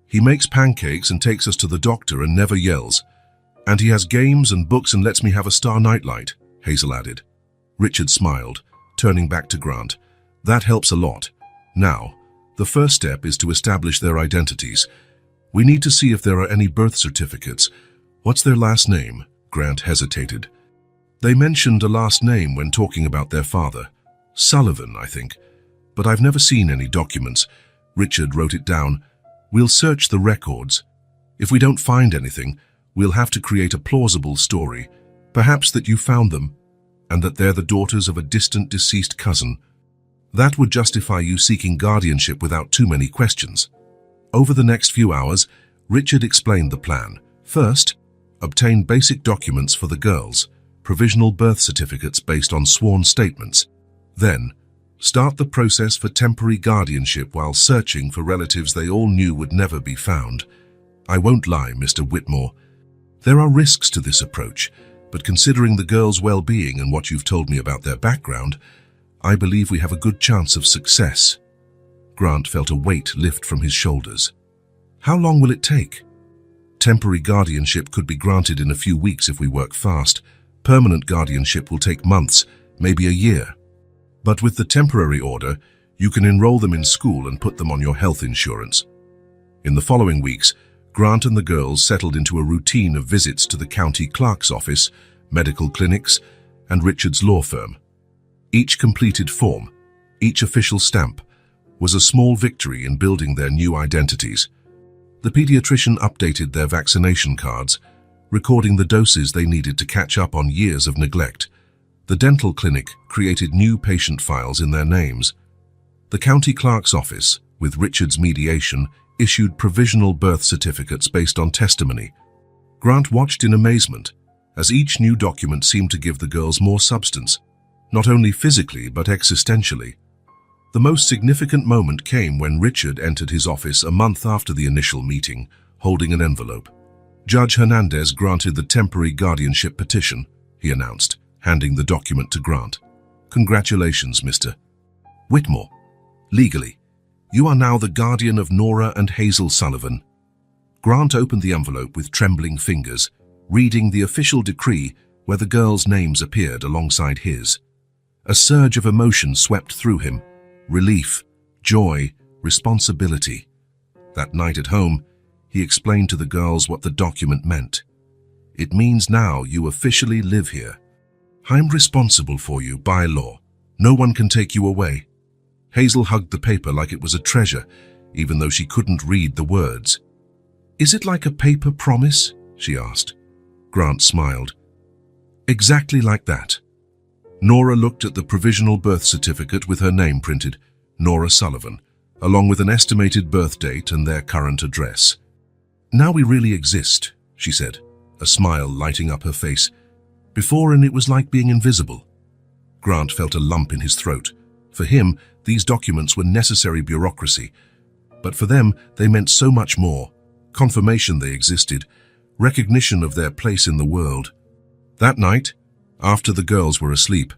"He makes pancakes and takes us to the doctor and never yells. And he has games and books and lets me have a star nightlight," Hazel added. Richard smiled, turning back to Grant. "That helps a lot. Now, the first step is to establish their identities. We need to see if there are any birth certificates. What's their last name?" Grant hesitated. "They mentioned a last name when talking about their father. Sullivan, I think. But I've never seen any documents." Richard wrote it down. "We'll search the records. If we don't find anything, we'll have to create a plausible story. Perhaps that you found them, and that they're the daughters of a distant deceased cousin. That would justify you seeking guardianship without too many questions." Over the next few hours, Richard explained the plan. First, obtain basic documents for the girls, provisional birth certificates based on sworn statements. Then, start the process for temporary guardianship while searching for relatives they all knew would never be found. I won't lie, Mr. Whitmore. There are risks to this approach, but considering the girls' well-being and what you've told me about their background, I believe we have a good chance of success. Grant felt a weight lift from his shoulders. How long will it take? Temporary guardianship could be granted in a few weeks if we work fast. Permanent guardianship will take months, maybe a year. But with the temporary order, you can enroll them in school and put them on your health insurance. In the following weeks, Grant and the girls settled into a routine of visits to the county clerk's office, medical clinics, and Richard's law firm. Each completed form, each official stamp, was a small victory in building their new identities. The pediatrician updated their vaccination cards, recording the doses they needed to catch up on years of neglect. The dental clinic created new patient files in their names. The county clerk's office, with Richard's mediation, issued provisional birth certificates based on testimony. Grant watched in amazement, as each new document seemed to give the girls more substance, not only physically but existentially. The most significant moment came when Richard entered his office a month after the initial meeting, holding an envelope. Judge Hernandez granted the temporary guardianship petition, he announced, handing the document to Grant. Congratulations, Mr. Whitmore. Legally, You are now the guardian of Nora and Hazel Sullivan. Grant opened the envelope with trembling fingers, reading the official decree where the girls' names appeared alongside his. A surge of emotion swept through him. Relief, joy, responsibility. That night at home, he explained to the girls what the document meant. It means now you officially live here. I'm responsible for you by law. No one can take you away. Hazel hugged the paper like it was a treasure, even though she couldn't read the words. Is it like a paper promise? She asked. Grant smiled. Exactly like that. Nora looked at the provisional birth certificate with her name printed, Nora Sullivan, along with an estimated birth date and their current address. Now we really exist, she said, a smile lighting up her face. Before, and it was like being invisible. Grant felt a lump in his throat. For him, these documents were necessary bureaucracy. But for them, they meant so much more. Confirmation they existed, recognition of their place in the world. That night, after the girls were asleep,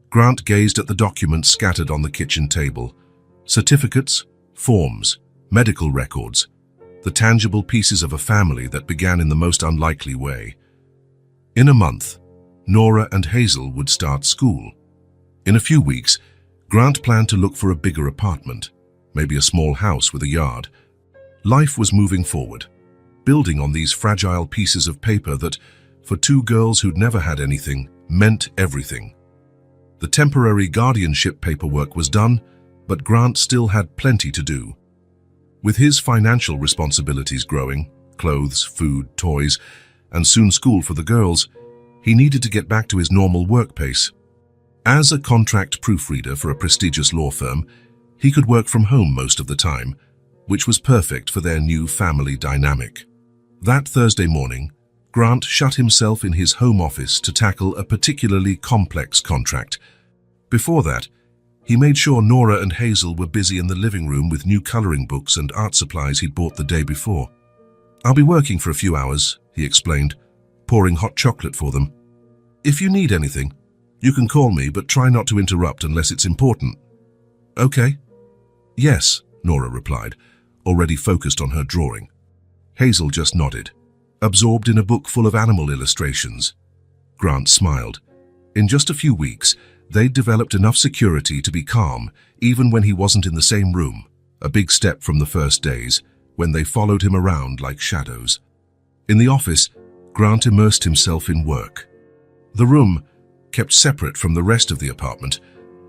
Grant gazed at the documents scattered on the kitchen table. Certificates, forms, medical records, the tangible pieces of a family that began in the most unlikely way. In a month, Nora and Hazel would start school. In a few weeks, Grant planned to look for a bigger apartment, maybe a small house with a yard. Life was moving forward, building on these fragile pieces of paper that, for two girls who'd never had anything, meant everything. The temporary guardianship paperwork was done, but Grant still had plenty to do. With his financial responsibilities growing, clothes, food, toys, and soon school for the girls, he needed to get back to his normal work pace. As a contract proofreader for a prestigious law firm, he could work from home most of the time, which was perfect for their new family dynamic. That Thursday morning, Grant shut himself in his home office to tackle a particularly complex contract. Before that, he made sure Nora and Hazel were busy in the living room with new coloring books and art supplies he'd bought the day before. I'll be working for a few hours, he explained, pouring hot chocolate for them. If you need anything, you can call me, but try not to interrupt unless it's important. Okay? Yes, Nora replied, already focused on her drawing. Hazel just nodded, absorbed in a book full of animal illustrations. Grant smiled. In just a few weeks, they'd developed enough security to be calm, even when he wasn't in the same room, a big step from the first days, when they followed him around like shadows. In the office, Grant immersed himself in work. The room, kept separate from the rest of the apartment,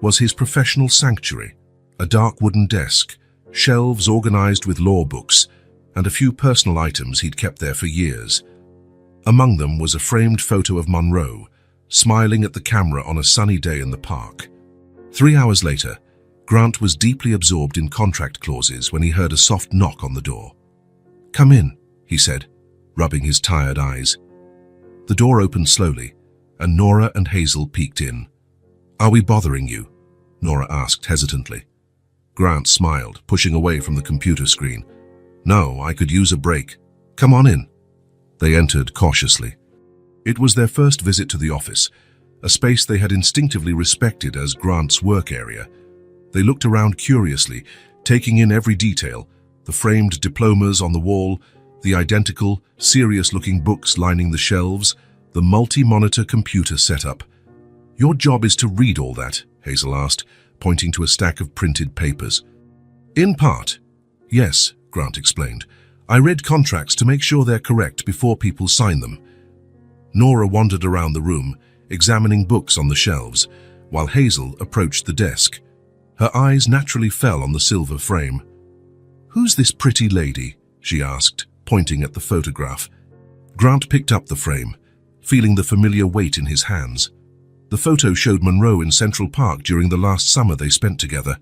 was his professional sanctuary, a dark wooden desk, shelves organized with law books, and a few personal items he'd kept there for years. Among them was a framed photo of Monroe, smiling at the camera on a sunny day in the park. 3 hours later, Grant was deeply absorbed in contract clauses when he heard a soft knock on the door. "Come in," he said, rubbing his tired eyes. The door opened slowly, and Nora and Hazel peeked in. "Are we bothering you?" Nora asked hesitantly. Grant smiled, pushing away from the computer screen. "No, I could use a break. Come on in." They entered cautiously. It was their first visit to the office, a space they had instinctively respected as Grant's work area. They looked around curiously, taking in every detail, the framed diplomas on the wall, the identical, serious-looking books lining the shelves, the multi-monitor computer setup. "Your job is to read all that?" Hazel asked, pointing to a stack of printed papers. "In part. Yes," Grant explained. "I read contracts to make sure they're correct before people sign them." Nora wandered around the room, examining books on the shelves, while Hazel approached the desk. Her eyes naturally fell on the silver frame. "Who's this pretty lady?" she asked, pointing at the photograph. Grant picked up the frame, feeling the familiar weight in his hands. The photo showed Monroe in Central Park during the last summer they spent together.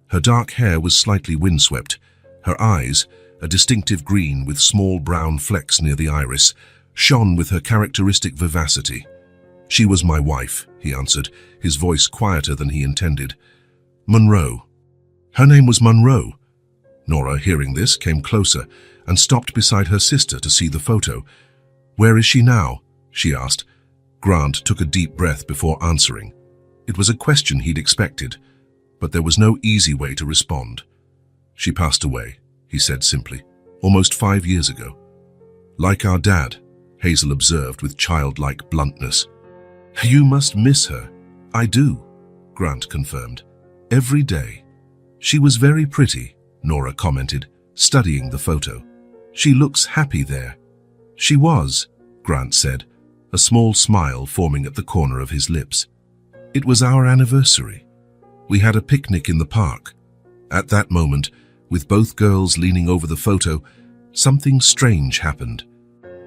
Her dark hair was slightly windswept. Her eyes, a distinctive green with small brown flecks near the iris, shone with her characteristic vivacity. "She was my wife," he answered, his voice quieter than he intended. "Monroe. Her name was Monroe." Nora, hearing this, came closer and stopped beside her sister to see the photo. "Where is she now?" she asked. Grant took a deep breath before answering. It was a question he'd expected, but there was no easy way to respond. She passed away, he said simply, almost 5 years ago. Like our dad, Hazel observed with childlike bluntness. You must miss her. I do, Grant confirmed. Every day. She was very pretty, Nora commented, studying the photo. She looks happy there. She was, Grant said, a small smile forming at the corner of his lips. It was our anniversary. We had a picnic in the park. At that moment, with both girls leaning over the photo, something strange happened.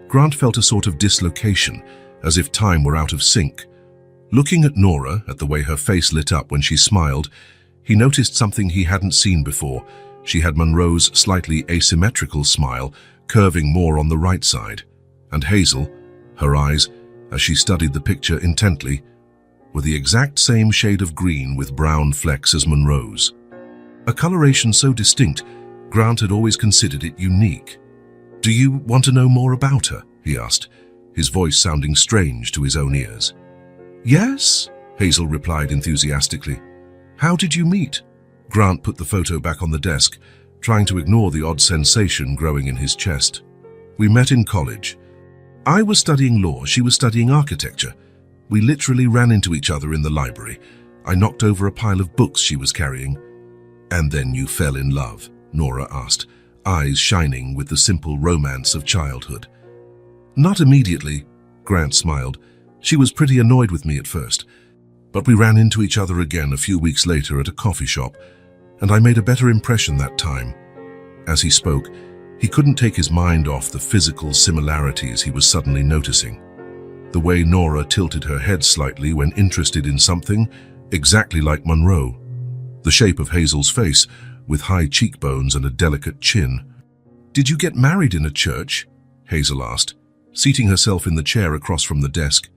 Grant felt a sort of dislocation, as if time were out of sync. Looking at Nora, at the way her face lit up when she smiled, he noticed something he hadn't seen before. She had Monroe's slightly asymmetrical smile, curving more on the right side. And Hazel, her eyes, as she studied the picture intently, were the exact same shade of green with brown flecks as Monroe's. A coloration so distinct, Grant had always considered it unique. Do you want to know more about her? He asked, his voice sounding strange to his own ears. Yes, Hazel replied enthusiastically. How did you meet? Grant put the photo back on the desk, trying to ignore the odd sensation growing in his chest. We met in college. I was studying law, she was studying architecture. We literally ran into each other in the library. I knocked over a pile of books she was carrying. And then you fell in love, Nora asked, eyes shining with the simple romance of childhood. Not immediately, Grant smiled. She was pretty annoyed with me at first. But we ran into each other again a few weeks later at a coffee shop, and I made a better impression that time. As he spoke, he couldn't take his mind off the physical similarities he was suddenly noticing. The way Nora tilted her head slightly when interested in something, exactly like Monroe. The shape of Hazel's face, with high cheekbones and a delicate chin. Did you get married in a church? Hazel asked, seating herself in the chair across from the desk.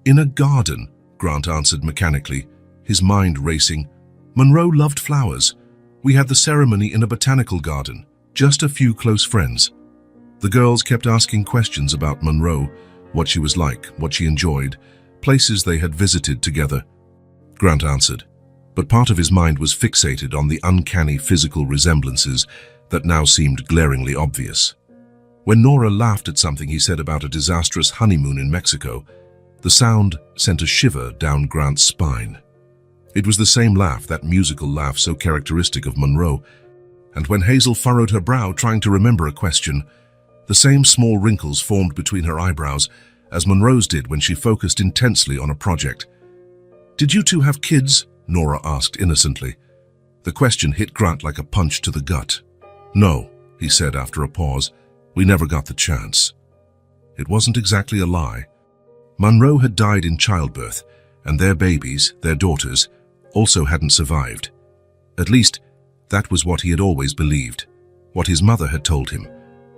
In a garden, Grant answered mechanically, his mind racing. Monroe loved flowers. We had the ceremony in a botanical garden, just a few close friends. The girls kept asking questions about Monroe, what she was like, what she enjoyed, places they had visited together. Grant answered, but part of his mind was fixated on the uncanny physical resemblances that now seemed glaringly obvious. When Nora laughed at something he said about a disastrous honeymoon in Mexico, the sound sent a shiver down Grant's spine. It was the same laugh, that musical laugh so characteristic of Monroe, and when Hazel furrowed her brow trying to remember a question, the same small wrinkles formed between her eyebrows as Monroe's did when she focused intensely on a project. Did you two have kids? Nora asked innocently. The question hit Grant like a punch to the gut. No, he said after a pause. We never got the chance. It wasn't exactly a lie. Monroe had died in childbirth, and their babies, their daughters, also hadn't survived. At least, that was what he had always believed, what his mother had told him,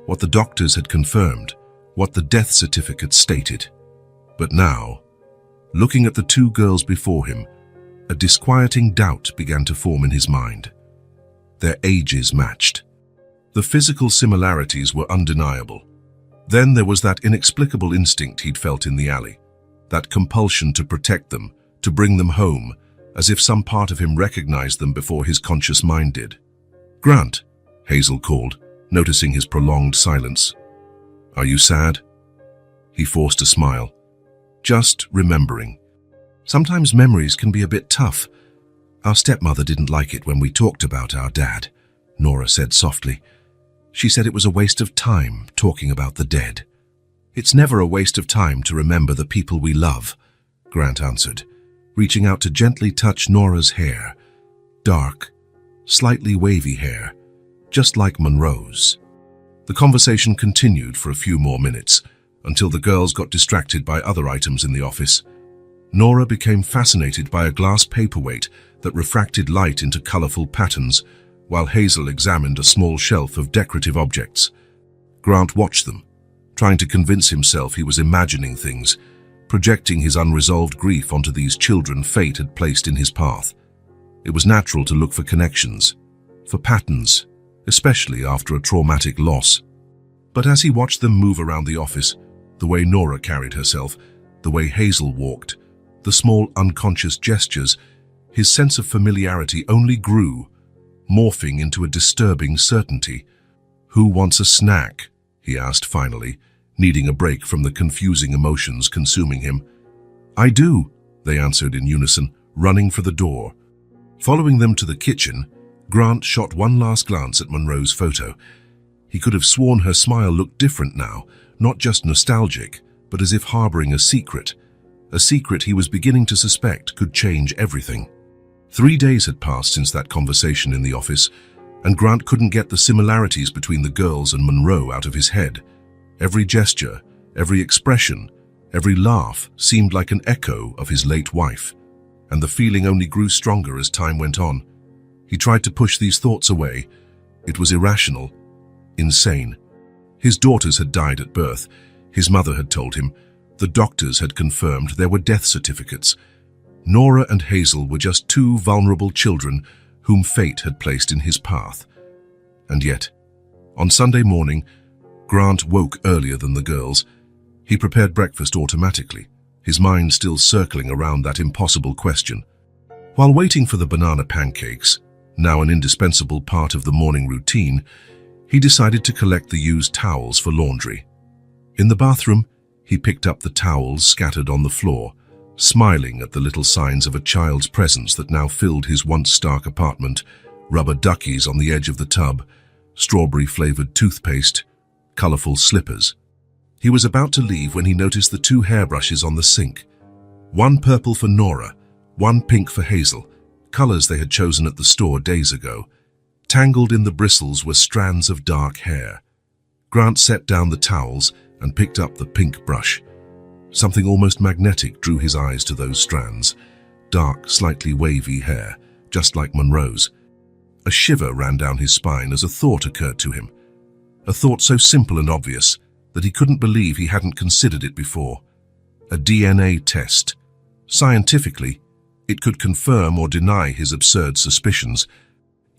what the doctors had confirmed, what the death certificate stated. But now, looking at the two girls before him, a disquieting doubt began to form in his mind. Their ages matched. The physical similarities were undeniable. Then there was that inexplicable instinct he'd felt in the alley, that compulsion to protect them, to bring them home, as if some part of him recognized them before his conscious mind did. Grant, Hazel called, noticing his prolonged silence. Are you sad? He forced a smile. Just remembering. Sometimes memories can be a bit tough. Our stepmother didn't like it when we talked about our dad, Nora said softly. She said it was a waste of time talking about the dead. It's never a waste of time to remember the people we love, Grant answered, reaching out to gently touch Nora's hair. Dark, slightly wavy hair, just like Monroe's. The conversation continued for a few more minutes, until the girls got distracted by other items in the office. Nora became fascinated by a glass paperweight that refracted light into colorful patterns, while Hazel examined a small shelf of decorative objects. Grant watched them, trying to convince himself he was imagining things, projecting his unresolved grief onto these children fate had placed in his path. It was natural to look for connections, for patterns, especially after a traumatic loss. But as he watched them move around the office, the way Nora carried herself, the way Hazel walked, the small unconscious gestures, his sense of familiarity only grew. morphing into a disturbing certainty. "Who wants a snack?" he asked finally, needing a break from the confusing emotions consuming him. "I do," they answered in unison, running for the door. Following them to the kitchen, Grant shot one last glance at Monroe's photo. He could have sworn her smile looked different now, not just nostalgic, but as if harboring a secret he was beginning to suspect could change everything. 3 days had passed since that conversation in the office, and Grant couldn't get the similarities between the girls and Monroe out of his head. Every gesture, every expression, every laugh seemed like an echo of his late wife, and the feeling only grew stronger as time went on. He tried to push these thoughts away. It was irrational, insane. His daughters had died at birth, his mother had told him. The doctors had confirmed there were death certificates. Nora and Hazel were just 2 vulnerable children whom fate had placed in his path. And yet, on Sunday morning, Grant woke earlier than the girls. He prepared breakfast automatically, his mind still circling around that impossible question. While waiting for the banana pancakes, now an indispensable part of the morning routine, he decided to collect the used towels for laundry. In the bathroom, he picked up the towels scattered on the floor, smiling at the little signs of a child's presence that now filled his once stark apartment: rubber duckies on the edge of the tub, strawberry-flavored toothpaste, colorful slippers. He was about to leave when he noticed the 2 hairbrushes on the sink. One purple for Nora, one pink for Hazel, colors they had chosen at the store days ago. Tangled in the bristles were strands of dark hair. Grant set down the towels and picked up the pink brush. Something almost magnetic drew his eyes to those strands. Dark, slightly wavy hair, just like Monroe's. A shiver ran down his spine as a thought occurred to him. A thought so simple and obvious that he couldn't believe he hadn't considered it before. A DNA test. Scientifically, it could confirm or deny his absurd suspicions.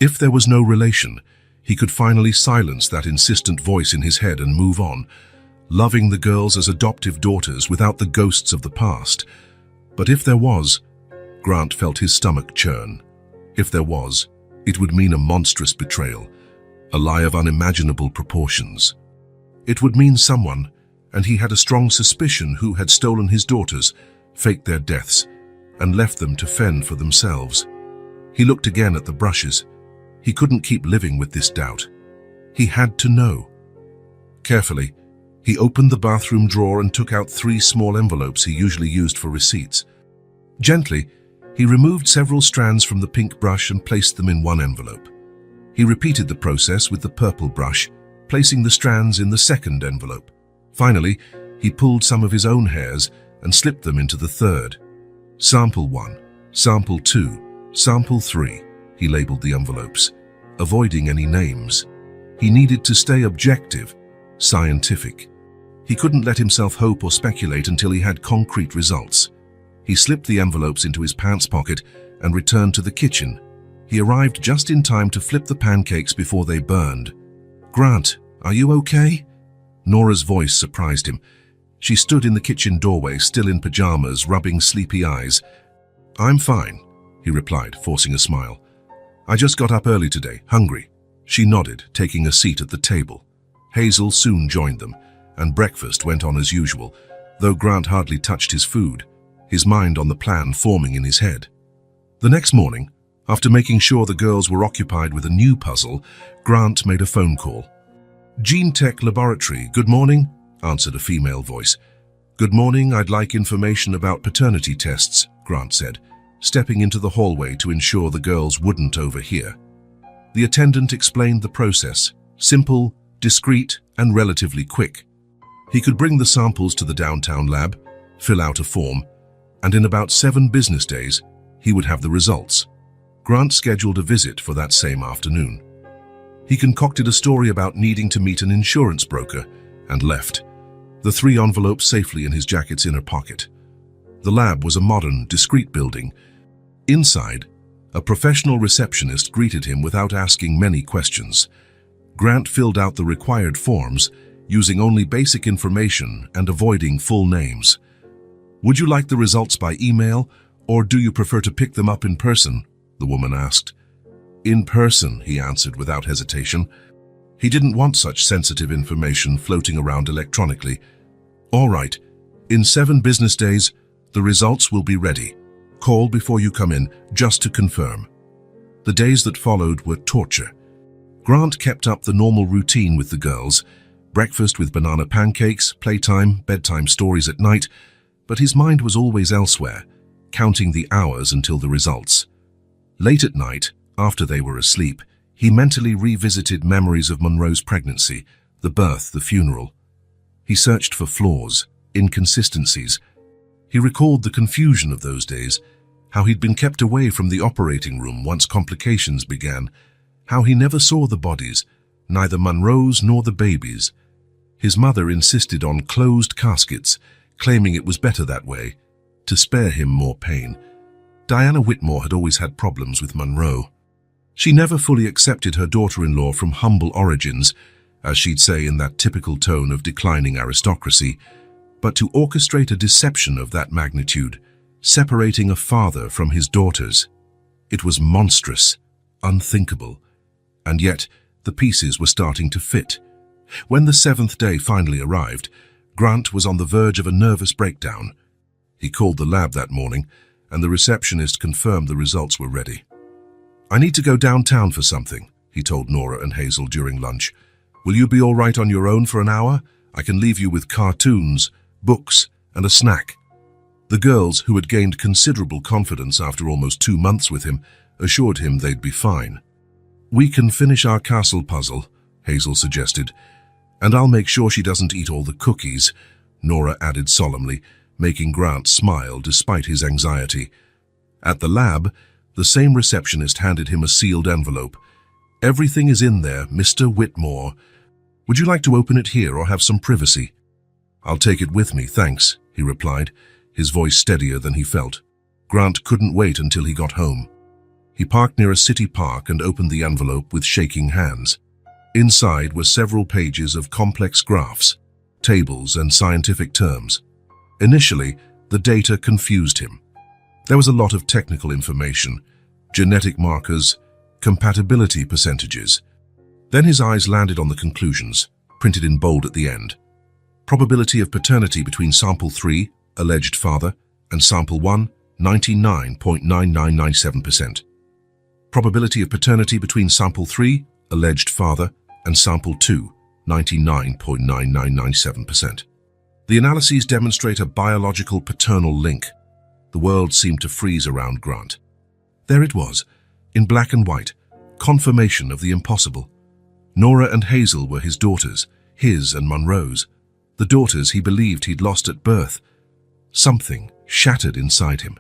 If there was no relation, he could finally silence that insistent voice in his head and move on, loving the girls as adoptive daughters without the ghosts of the past. But if there was, Grant felt his stomach churn. If there was, it would mean a monstrous betrayal, a lie of unimaginable proportions. It would mean someone, and he had a strong suspicion, who had stolen his daughters, faked their deaths, and left them to fend for themselves. He looked again at the brushes. He couldn't keep living with this doubt. He had to know. Carefully, he opened the bathroom drawer and took out 3 small envelopes he usually used for receipts. Gently, he removed several strands from the pink brush and placed them in one envelope. He repeated the process with the purple brush, placing the strands in the second envelope. Finally, he pulled some of his own hairs and slipped them into the third. Sample 1, Sample 2, Sample 3, he labeled the envelopes, avoiding any names. He needed to stay objective, scientific. He couldn't let himself hope or speculate until he had concrete results. He slipped the envelopes into his pants pocket and returned to the kitchen. He arrived just in time to flip the pancakes before they burned. "Grant, are you okay?" Nora's voice surprised him. She stood in the kitchen doorway, still in pajamas, rubbing sleepy eyes. "I'm fine," he replied, forcing a smile. "I just got up early today, hungry." She nodded, taking a seat at the table. Hazel soon joined them, and breakfast went on as usual, though Grant hardly touched his food, his mind on the plan forming in his head. The next morning, after making sure the girls were occupied with a new puzzle, Grant made a phone call. "Gene Tech Laboratory, good morning," answered a female voice. "Good morning, I'd like information about paternity tests," Grant said, stepping into the hallway to ensure the girls wouldn't overhear. The attendant explained the process, simple, discreet, and relatively quick. He could bring the samples to the downtown lab, fill out a form, and in about 7 business days, he would have the results. Grant scheduled a visit for that same afternoon. He concocted a story about needing to meet an insurance broker and left, the 3 envelopes safely in his jacket's inner pocket. The lab was a modern, discreet building. Inside, a professional receptionist greeted him without asking many questions. Grant filled out the required forms, using only basic information and avoiding full names. "Would you like the results by email, or do you prefer to pick them up in person?" the woman asked. In person, he answered without hesitation. He didn't want such sensitive information floating around electronically. All right, in 7 business days, the results will be ready. Call before you come in, just to confirm. The days that followed were torture. Grant kept up the normal routine with the girls, breakfast with banana pancakes, playtime, bedtime stories at night, but his mind was always elsewhere, counting the hours until the results. Late at night, after they were asleep, he mentally revisited memories of Monroe's pregnancy, the birth, the funeral. He searched for flaws, inconsistencies. He recalled the confusion of those days, how he'd been kept away from the operating room once complications began, how he never saw the bodies, neither Monroe's nor the baby's. His mother insisted on closed caskets, claiming it was better that way, to spare him more pain. Diana Whitmore had always had problems with Monroe. She never fully accepted her daughter-in-law from humble origins, as she'd say in that typical tone of declining aristocracy, but to orchestrate a deception of that magnitude, separating a father from his daughters. It was monstrous, unthinkable, and yet the pieces were starting to fit. When the 7th day finally arrived, Grant was on the verge of a nervous breakdown. He called the lab that morning, and the receptionist confirmed the results were ready. "I need to go downtown for something," he told Nora and Hazel during lunch. "Will you be all right on your own for an hour? I can leave you with cartoons, books, and a snack." The girls, who had gained considerable confidence after almost 2 months with him, assured him they'd be fine. "We can finish our castle puzzle," Hazel suggested. "And I'll make sure she doesn't eat all the cookies," Nora added solemnly, making Grant smile despite his anxiety. At the lab, the same receptionist handed him a sealed envelope. "Everything is in there, Mr. Whitmore. Would you like to open it here or have some privacy?" "I'll take it with me, thanks," he replied, his voice steadier than he felt. Grant couldn't wait until he got home. He parked near a city park and opened the envelope with shaking hands. Inside were several pages of complex graphs, tables, and scientific terms. Initially, the data confused him. There was a lot of technical information, genetic markers, compatibility percentages. Then his eyes landed on the conclusions, printed in bold at the end. Probability of paternity between sample 3, alleged father, and sample 1, 99.9997%. Probability of paternity between sample 3, alleged father, and sample 2, 99.9997%. The analyses demonstrate a biological paternal link. The world seemed to freeze around Grant. There it was, in black and white, confirmation of the impossible. Nora and Hazel were his daughters, his and Monroe's, the daughters he believed he'd lost at birth. Something shattered inside him.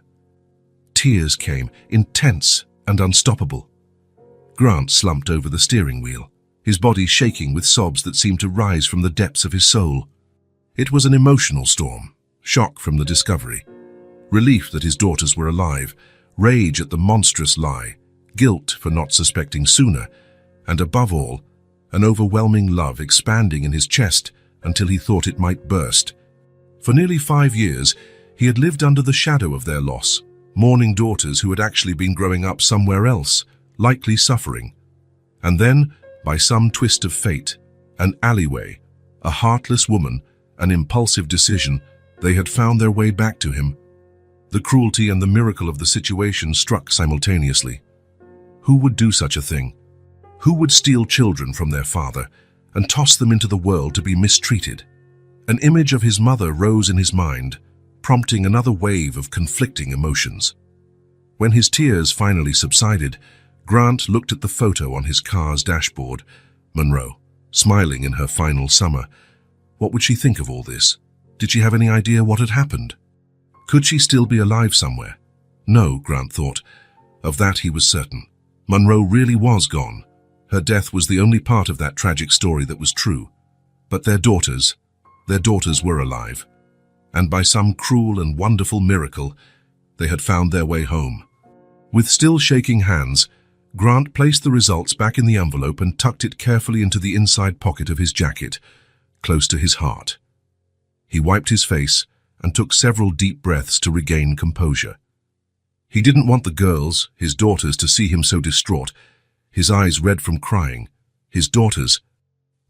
Tears came, intense and unstoppable. Grant slumped over the steering wheel, his body shaking with sobs that seemed to rise from the depths of his soul. It was an emotional storm, shock from the discovery, relief that his daughters were alive, rage at the monstrous lie, guilt for not suspecting sooner, and above all, an overwhelming love expanding in his chest until he thought it might burst. For nearly 5 years, he had lived under the shadow of their loss, mourning daughters who had actually been growing up somewhere else, likely suffering. And then, by some twist of fate, an alleyway, a heartless woman, an impulsive decision, they had found their way back to him. The cruelty and the miracle of the situation struck simultaneously. Who would do such a thing? Who would steal children from their father and toss them into the world to be mistreated? An image of his mother rose in his mind, prompting another wave of conflicting emotions. When his tears finally subsided, Grant looked at the photo on his car's dashboard. Monroe, smiling in her final summer. What would she think of all this? Did she have any idea what had happened? Could she still be alive somewhere? No, Grant thought. Of that he was certain. Monroe really was gone. Her death was the only part of that tragic story that was true. But their daughters were alive. And by some cruel and wonderful miracle, they had found their way home. With still shaking hands, Grant placed the results back in the envelope and tucked it carefully into the inside pocket of his jacket, close to his heart. He wiped his face and took several deep breaths to regain composure. He didn't want the girls, his daughters, to see him so distraught. his eyes red from crying. His daughters.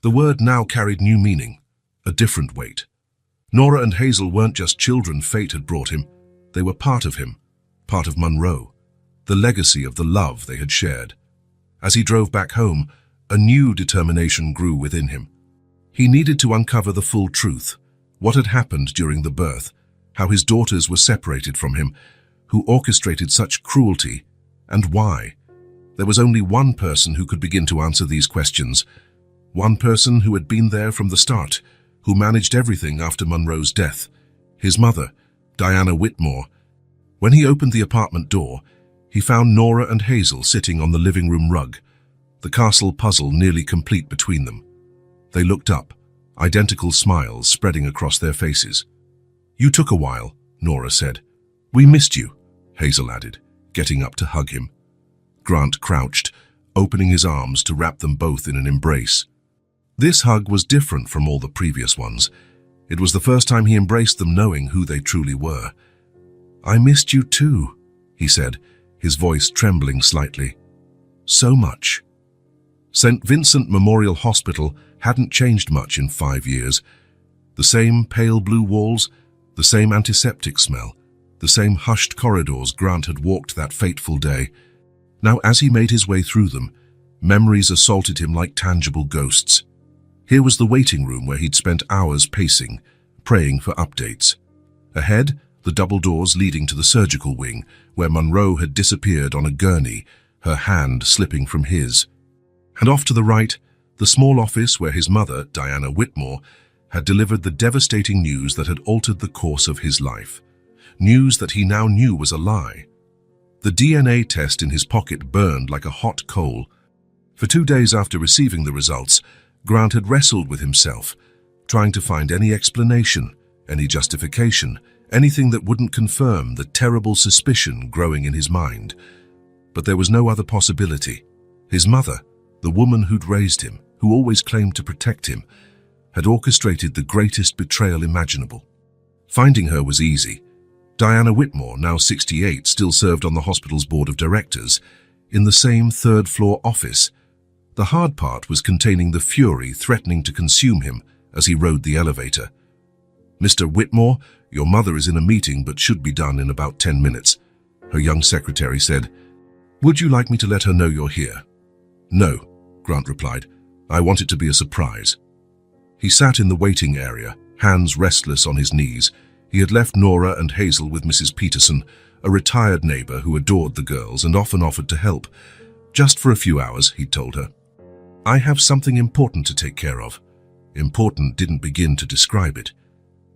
The word now carried new meaning, a different weight. Nora and Hazel weren't just children fate had brought him. They were part of him, part of Monroe, the legacy of the love they had shared. As he drove back home, a new determination grew within him. He needed to uncover the full truth, what had happened during the birth, how his daughters were separated from him, who orchestrated such cruelty, and why. There was only one person who could begin to answer these questions, one person who had been there from the start, who managed everything after Monroe's death, his mother, Diana Whitmore. When he opened the apartment door, he found Nora and Hazel sitting on the living room rug, the castle puzzle nearly complete between them. They looked up, identical smiles spreading across their faces. "You took a while," Nora said. "We missed you," Hazel added, getting up to hug him. Grant crouched, opening his arms to wrap them both in an embrace. This hug was different from all the previous ones. It was the first time he embraced them knowing who they truly were. "I missed you too," he said, his voice trembling slightly. "So much." St. Vincent Memorial Hospital hadn't changed much in 5 years. The same pale blue walls, the same antiseptic smell, the same hushed corridors Grant had walked that fateful day. Now, as he made his way through them, memories assaulted him like tangible ghosts. Here was the waiting room where he'd spent hours pacing, praying for updates. Ahead, the double doors leading to the surgical wing, where Monroe had disappeared on a gurney, her hand slipping from his. And off to the right, the small office where his mother, Diana Whitmore, had delivered the devastating news that had altered the course of his life. News that he now knew was a lie. The DNA test in his pocket burned like a hot coal. For 2 days after receiving the results, Grant had wrestled with himself, trying to find any explanation, any justification, anything that wouldn't confirm the terrible suspicion growing in his mind. But there was no other possibility. His mother, the woman who'd raised him, who always claimed to protect him, had orchestrated the greatest betrayal imaginable. Finding her was easy. Diana Whitmore, now 68, still served on the hospital's board of directors, in the same third-floor office. The hard part was containing the fury threatening to consume him as he rode the elevator. "Mr. Whitmore, your mother is in a meeting but should be done in about 10 minutes, her young secretary said. "Would you like me to let her know you're here?" "No," Grant replied. "I want it to be a surprise." He sat in the waiting area, hands restless on his knees. He had left Nora and Hazel with Mrs. Peterson, a retired neighbor who adored the girls and often offered to help. "Just for a few hours," he'd told her. "I have something important to take care of." Important didn't begin to describe it.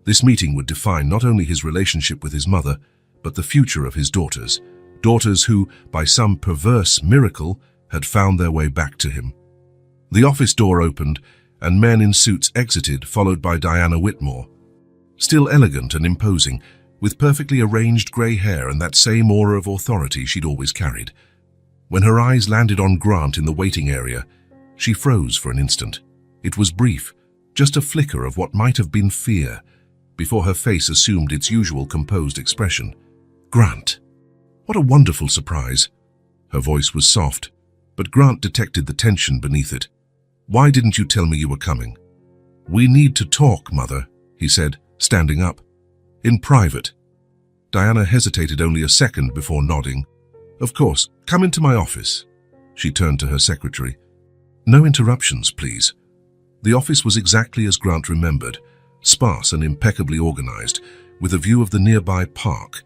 This meeting would define not only his relationship with his mother, but the future of his daughters. Daughters who, by some perverse miracle, had found their way back to him. The office door opened, and men in suits exited, followed by Diana Whitmore. Still elegant and imposing, with perfectly arranged grey hair and that same aura of authority she'd always carried. When her eyes landed on Grant in the waiting area, she froze for an instant. It was brief, just a flicker of what might have been fear, before her face assumed its usual composed expression. "Grant, what a wonderful surprise." Her voice was soft, but Grant detected the tension beneath it. "Why didn't you tell me you were coming?" "We need to talk, Mother," he said, standing up. "In private." Diana hesitated only a second before nodding. "Of course, come into my office." She turned to her secretary. "No interruptions, please." The office was exactly as Grant remembered, sparse and impeccably organized, with a view of the nearby park.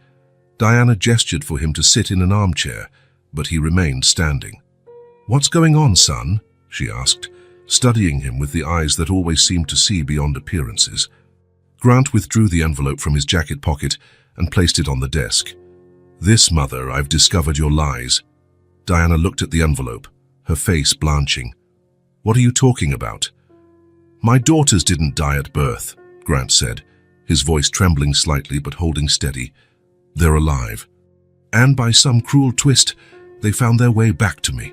Diana gestured for him to sit in an armchair, but he remained standing. "What's going on, son?" she asked, studying him with the eyes that always seemed to see beyond appearances. Grant withdrew the envelope from his jacket pocket and placed it on the desk. "This, Mother, I've discovered your lies." Diana looked at the envelope, her face blanching. "What are you talking about?" "My daughters didn't die at birth," Grant said, his voice trembling slightly but holding steady. "They're alive. And by some cruel twist, they found their way back to me."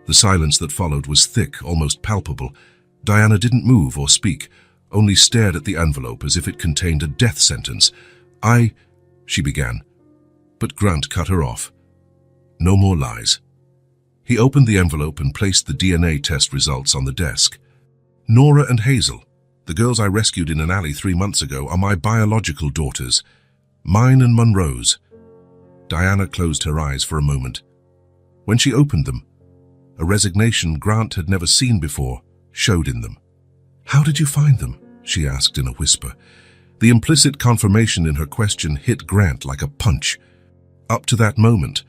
The silence that followed was thick, almost palpable. Diana didn't move or speak, only stared at the envelope as if it contained a death sentence. She began, but Grant cut her off. "No more lies." He opened the envelope and placed the DNA test results on the desk. Nora and Hazel, the girls I rescued in an alley 3 months ago, are my biological daughters. Mine and Monroe's. Diana closed her eyes for a moment. When she opened them, a resignation Grant had never seen before showed in them. "How did you find them?" she asked in a whisper. The implicit confirmation in her question hit Grant like a punch. Up to that moment,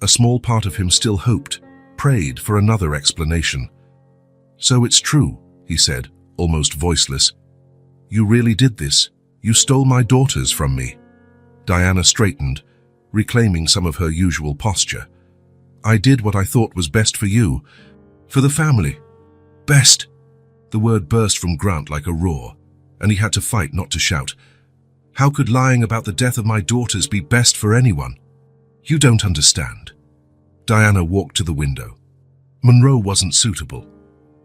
a small part of him still hoped, prayed for another explanation. "So it's true," he said, almost voiceless. "You really did this. You stole my daughters from me." Diana straightened, reclaiming some of her usual posture. "I did what I thought was best for you, for the family." "Best?" The word burst from Grant like a roar, and he had to fight not to shout. "How could lying about the death of my daughters be best for anyone? You don't understand." Diana walked to the window. Monroe wasn't suitable.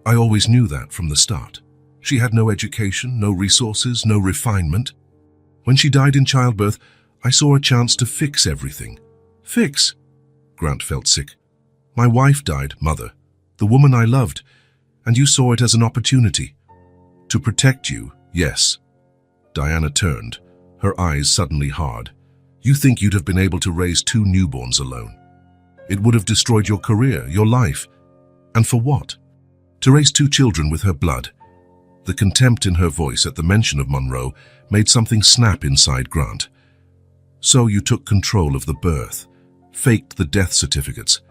I always knew that from the start. She had no education, no resources, no refinement. When she died in childbirth, I saw a chance to fix everything. Fix? Grant felt sick. My wife died, Mother, the woman I loved, and you saw it as an opportunity. To protect you, yes. Diana turned, her eyes suddenly hard. You think you'd have been able to raise 2 newborns alone? It would have destroyed your career, your life. And for what? To raise 2 children with her blood. The contempt in her voice at the mention of Monroe made something snap inside Grant. So you took control of the birth, faked the death certificates,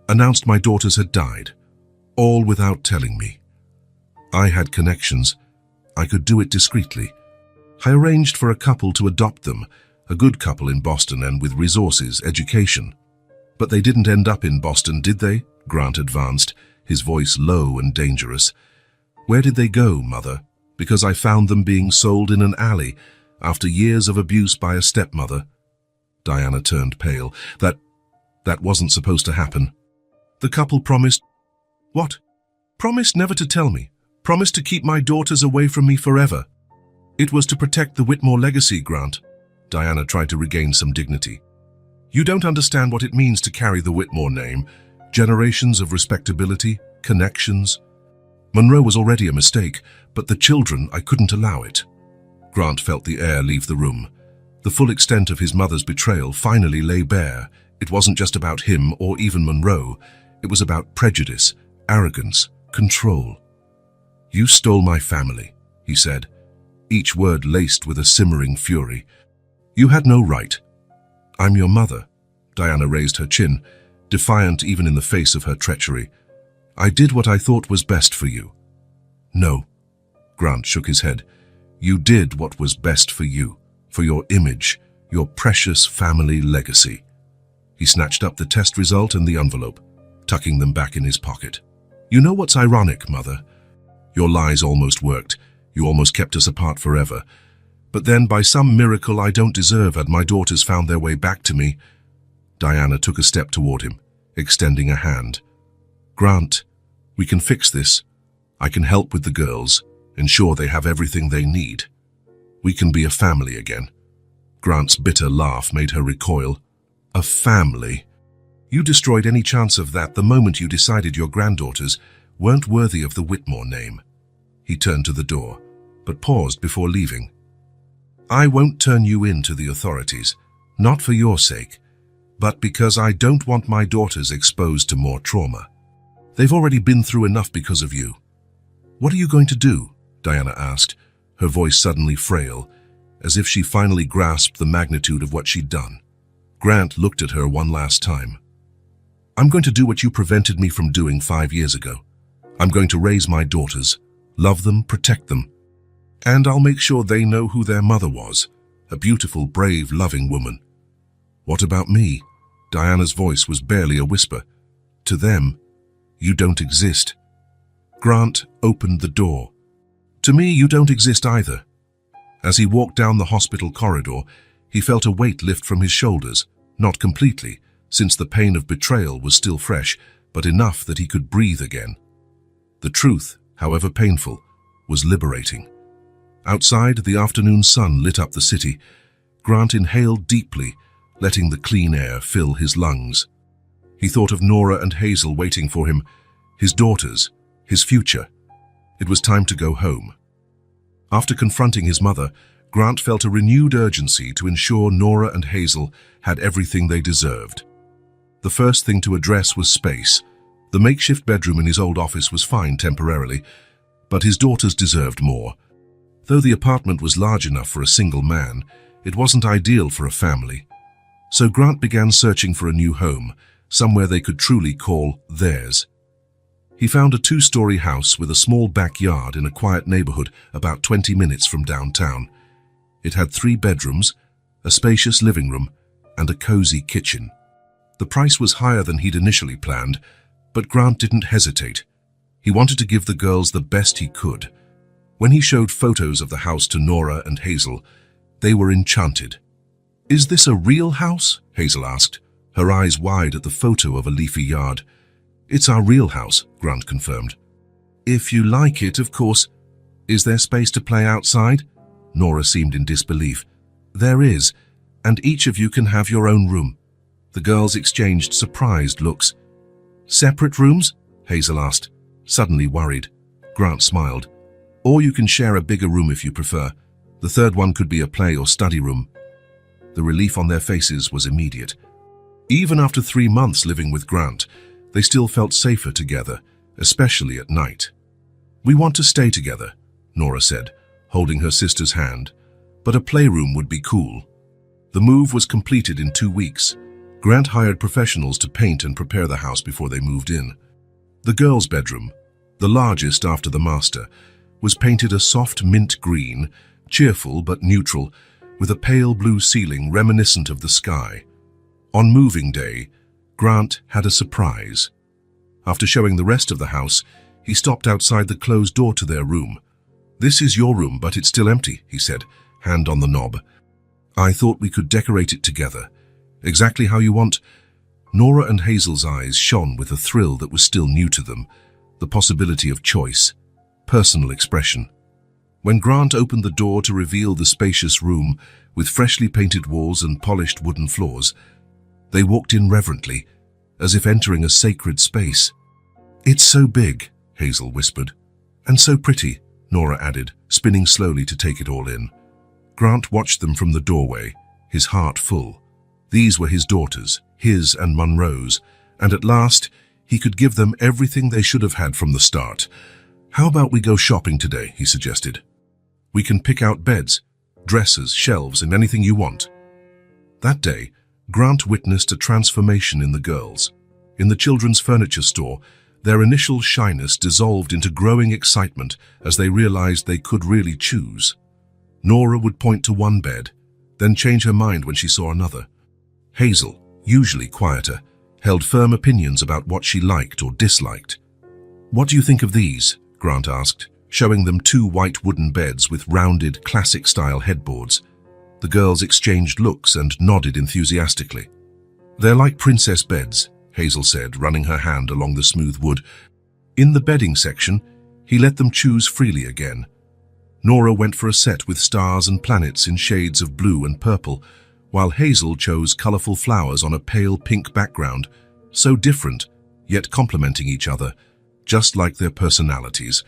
announced my daughters had died, all without telling me. I had connections. I could do it discreetly. I arranged for a couple to adopt them, a good couple in Boston and with resources, education. But they didn't end up in Boston, did they? Grant advanced, his voice low and dangerous. Where did they go, Mother? Because I found them being sold in an alley after years of abuse by a stepmother. Diana turned pale. That wasn't supposed to happen. The couple promised... What? Promised never to tell me. Promised to keep my daughters away from me forever. It was to protect the Whitmore legacy, Grant. Diana tried to regain some dignity. You don't understand what it means to carry the Whitmore name. Generations of respectability, connections. Monroe was already a mistake, but the children, I couldn't allow it. Grant felt the air leave the room. The full extent of his mother's betrayal finally lay bare. It wasn't just about him or even Monroe. It was about prejudice, arrogance, control. You stole my family, he said, each word laced with a simmering fury. You had no right. I'm your mother. Diana raised her chin, defiant even in the face of her treachery. I did what I thought was best for you. No. Grant shook his head. You did what was best for you, for your image, your precious family legacy. He snatched up the test result and the envelope, tucking them back in his pocket. You know what's ironic, Mother? Your lies almost worked. You almost kept us apart forever. But then, by some miracle I don't deserve, had my daughters found their way back to me. Diana took a step toward him, extending a hand. Grant, we can fix this. I can help with the girls, ensure they have everything they need. We can be a family again. Grant's bitter laugh made her recoil. A family? You destroyed any chance of that the moment you decided your granddaughters weren't worthy of the Whitmore name. He turned to the door, but paused before leaving. I won't turn you in to the authorities, not for your sake, but because I don't want my daughters exposed to more trauma. They've already been through enough because of you. What are you going to do? Diana asked, her voice suddenly frail, as if she finally grasped the magnitude of what she'd done. Grant looked at her one last time. I'm going to do what you prevented me from doing 5 years ago. I'm going to raise my daughters, love them, protect them. And I'll make sure they know who their mother was, a beautiful, brave, loving woman. What about me? Diana's voice was barely a whisper. To them, you don't exist. Grant opened the door. To me, you don't exist either. As he walked down the hospital corridor, he felt a weight lift from his shoulders, not completely, since the pain of betrayal was still fresh, but enough that he could breathe again. The truth, however painful, was liberating. Outside, the afternoon sun lit up the city. Grant inhaled deeply, letting the clean air fill his lungs. He thought of Nora and Hazel waiting for him, his daughters, his future. It was time to go home. After confronting his mother, Grant felt a renewed urgency to ensure Nora and Hazel had everything they deserved. The first thing to address was space. The makeshift bedroom in his old office was fine temporarily, but his daughters deserved more. Though the apartment was large enough for a single man, it wasn't ideal for a family. So Grant began searching for a new home, somewhere they could truly call theirs. He found a 2-story house with a small backyard in a quiet neighborhood about 20 minutes from downtown. It had 3 bedrooms, a spacious living room, and a cozy kitchen. The price was higher than he'd initially planned, but Grant didn't hesitate. He wanted to give the girls the best he could. When he showed photos of the house to Nora and Hazel, they were enchanted. "Is this a real house?" Hazel asked, her eyes wide at the photo of a leafy yard. "It's our real house," Grant confirmed. "If you like it, of course. Is there space to play outside?" Nora seemed in disbelief. "There is, and each of you can have your own room." The girls exchanged surprised looks. "Separate rooms?" Hazel asked, suddenly worried. Grant smiled. "Or you can share a bigger room if you prefer. The third one could be a play or study room." The relief on their faces was immediate. Even after 3 months living with Grant, they still felt safer together, especially at night. "We want to stay together," Nora said, holding her sister's hand, "but a playroom would be cool." The move was completed in 2 weeks. Grant hired professionals to paint and prepare the house before they moved in. The girls' bedroom, the largest after the master, was painted a soft mint green, cheerful but neutral, with a pale blue ceiling reminiscent of the sky. On moving day, Grant had a surprise. After showing the rest of the house, he stopped outside the closed door to their room. "This is your room, but it's still empty," he said, hand on the knob. "I thought we could decorate it together. Exactly how you want." Nora and Hazel's eyes shone with a thrill that was still new to them, the possibility of choice, personal expression. When Grant opened the door to reveal the spacious room with freshly painted walls and polished wooden floors, they walked in reverently, as if entering a sacred space. "It's so big," Hazel whispered. "And so pretty," Nora added, spinning slowly to take it all in. Grant watched them from the doorway, his heart full. These were his daughters, his and Monroe's, and at last he could give them everything they should have had from the start. "How about we go shopping today?" he suggested. "We can pick out beds, dresses, shelves, and anything you want." That day, Grant witnessed a transformation in the girls. In the children's furniture store, their initial shyness dissolved into growing excitement as they realized they could really choose. Nora would point to one bed, then change her mind when she saw another. Hazel, usually quieter, held firm opinions about what she liked or disliked. "What do you think of these?" Grant asked, showing them 2 white wooden beds with rounded, classic-style headboards. The girls exchanged looks and nodded enthusiastically. "They're like princess beds," Hazel said, running her hand along the smooth wood. In the bedding section, he let them choose freely again. Nora went for a set with stars and planets in shades of blue and purple, while Hazel chose colorful flowers on a pale pink background, so different, yet complementing each other, just like their personalities.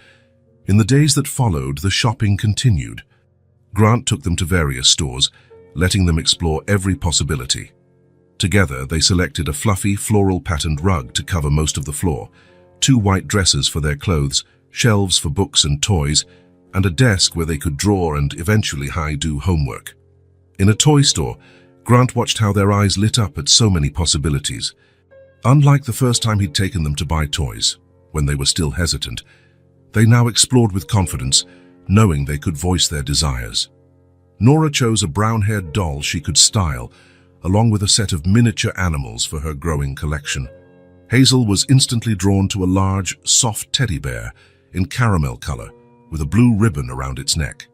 In the days that followed, the shopping continued. Grant took them to various stores, letting them explore every possibility. Together, they selected a fluffy, floral-patterned rug to cover most of the floor, 2 white dresses for their clothes, shelves for books and toys, and a desk where they could draw and eventually do homework. In a toy store, Grant watched how their eyes lit up at so many possibilities. Unlike the first time he'd taken them to buy toys, when they were still hesitant, they now explored with confidence, knowing they could voice their desires. Nora chose a brown-haired doll she could style, along with a set of miniature animals for her growing collection. Hazel was instantly drawn to a large, soft teddy bear in caramel color, with a blue ribbon around its neck.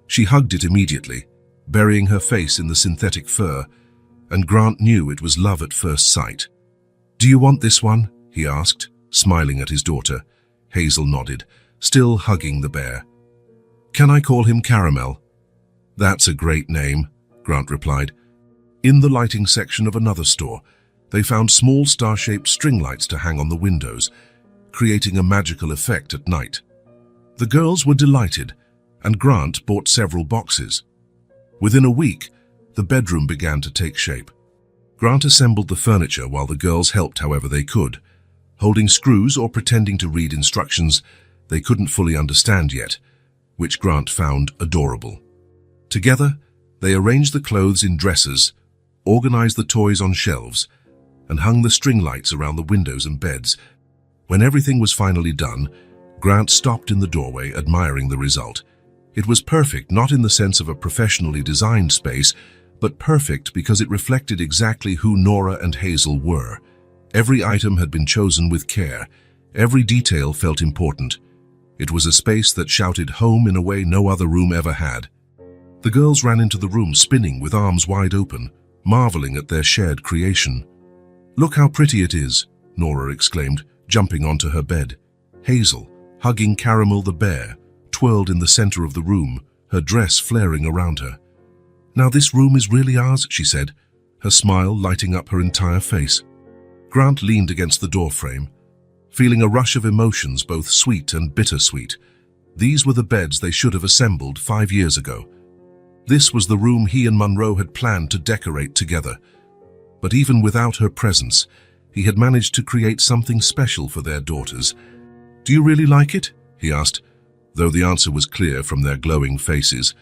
She hugged it immediately, burying her face in the synthetic fur, and Grant knew it was love at first sight. "Do you want this one?" he asked, smiling at his daughter. Hazel nodded, still hugging the bear. "Can I call him Caramel?" "That's a great name," Grant replied. In the lighting section of another store, They found small star-shaped string lights to hang on the windows, creating a magical effect at night. The girls were delighted, and Grant bought several boxes. Within a week, the bedroom began to take shape. Grant assembled the furniture while the girls helped however they could, holding screws or pretending to read instructions they couldn't fully understand yet, which Grant found adorable. Together, they arranged the clothes in dressers, organized the toys on shelves, and hung the string lights around the windows and beds. When everything was finally done, Grant stopped in the doorway, admiring the result. It was perfect, not in the sense of a professionally designed space, but perfect because it reflected exactly who Nora and Hazel were. Every item had been chosen with care. Every detail felt important. It was a space that shouted home in a way no other room ever had. The girls ran into the room spinning with arms wide open, marveling at their shared creation. "Look how pretty it is," Nora exclaimed, jumping onto her bed. Hazel, hugging Caramel the bear, twirled in the center of the room, her dress flaring around her. "Now this room is really ours," she said, her smile lighting up her entire face. Grant leaned against the doorframe, feeling a rush of emotions, both sweet and bittersweet. These were the beds they should have assembled 5 years ago. This was the room he and Monroe had planned to decorate together. But even without her presence, he had managed to create something special for their daughters. "Do you really like it?" he asked, though the answer was clear from their glowing faces.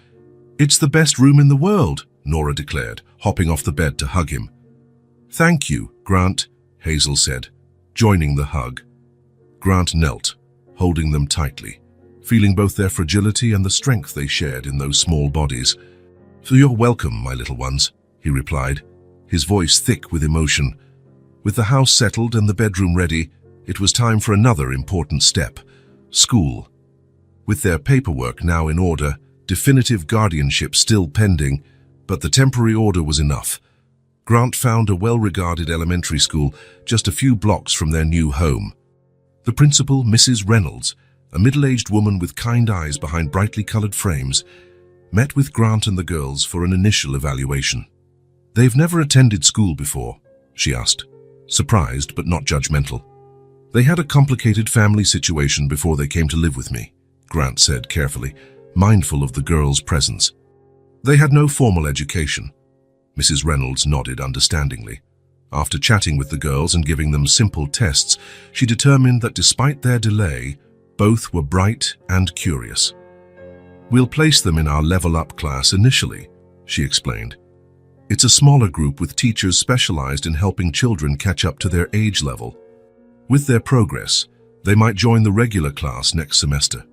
"It's the best room in the world," Nora declared, hopping off the bed to hug him. "Thank you, Grant," Hazel said, joining the hug. Grant knelt, holding them tightly, feeling both their fragility and the strength they shared in those small bodies. "So you're welcome, my little ones," he replied, his voice thick with emotion. With the house settled and the bedroom ready, it was time for another important step: school. With their paperwork now in order, definitive guardianship still pending, but the temporary order was enough. Grant found a well-regarded elementary school just a few blocks from their new home. The principal, Mrs. Reynolds, a middle-aged woman with kind eyes behind brightly colored frames, met with Grant and the girls for an initial evaluation. "They've never attended school before?" she asked, surprised but not judgmental. "They had a complicated family situation before they came to live with me," Grant said carefully, mindful of the girls' presence. "They had no formal education." Mrs. Reynolds nodded understandingly. After chatting with the girls and giving them simple tests, she determined that despite their delay, both were bright and curious. "We'll place them in our Level Up class initially," she explained. "It's a smaller group with teachers specialized in helping children catch up to their age level. With their progress, they might join the regular class next semester."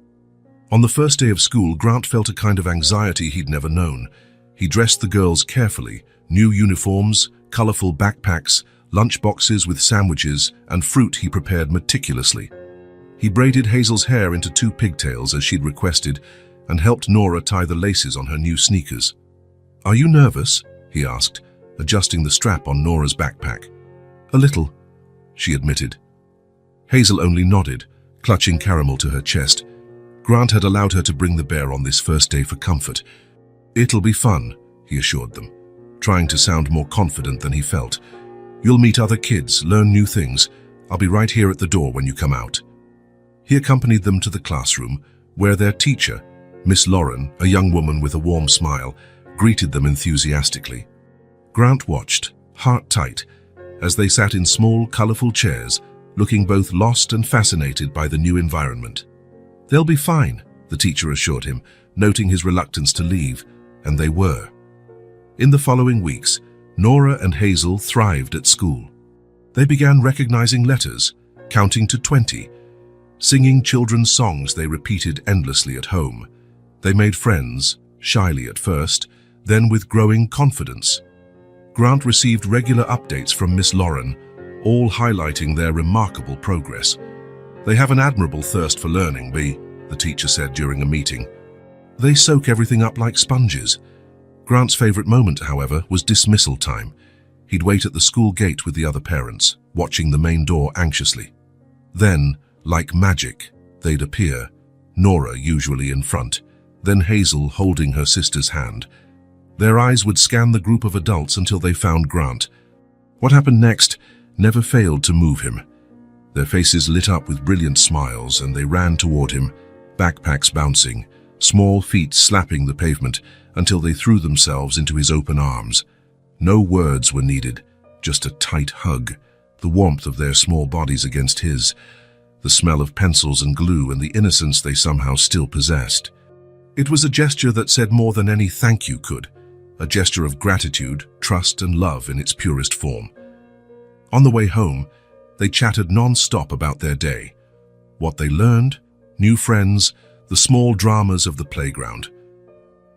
On the first day of school, Grant felt a kind of anxiety he'd never known. He dressed the girls carefully: new uniforms, colorful backpacks, lunch boxes with sandwiches, and fruit he prepared meticulously. He braided Hazel's hair into 2 pigtails as she'd requested, and helped Nora tie the laces on her new sneakers. "Are you nervous?" he asked, adjusting the strap on Nora's backpack. "A little," she admitted. Hazel only nodded, clutching Caramel to her chest. Grant had allowed her to bring the bear on this first day for comfort. "It'll be fun," he assured them, trying to sound more confident than he felt. "You'll meet other kids, learn new things. I'll be right here at the door when you come out." He accompanied them to the classroom, where their teacher, Miss Lauren, a young woman with a warm smile, greeted them enthusiastically. Grant watched, heart tight, as they sat in small, colorful chairs, looking both lost and fascinated by the new environment. "They'll be fine," the teacher assured him, noting his reluctance to leave, and they were. In the following weeks, Nora and Hazel thrived at school. They began recognizing letters, counting to 20, singing children's songs they repeated endlessly at home. They made friends, shyly at first, then with growing confidence. Grant received regular updates from Miss Lauren, all highlighting their remarkable progress. "They have an admirable thirst for learning, the teacher said during a meeting. "They soak everything up like sponges." Grant's favorite moment, however, was dismissal time. He'd wait at the school gate with the other parents, watching the main door anxiously. Then, like magic, they'd appear, Nora usually in front, then Hazel holding her sister's hand. Their eyes would scan the group of adults until they found Grant. What happened next never failed to move him. Their faces lit up with brilliant smiles, and they ran toward him, backpacks bouncing, small feet slapping the pavement until they threw themselves into his open arms. No words were needed, just a tight hug, the warmth of their small bodies against his, the smell of pencils and glue, and the innocence they somehow still possessed. It was a gesture that said more than any thank you could, a gesture of gratitude, trust, and love in its purest form. On the way home, they chatted non-stop about their day, what they learned, new friends, the small dramas of the playground.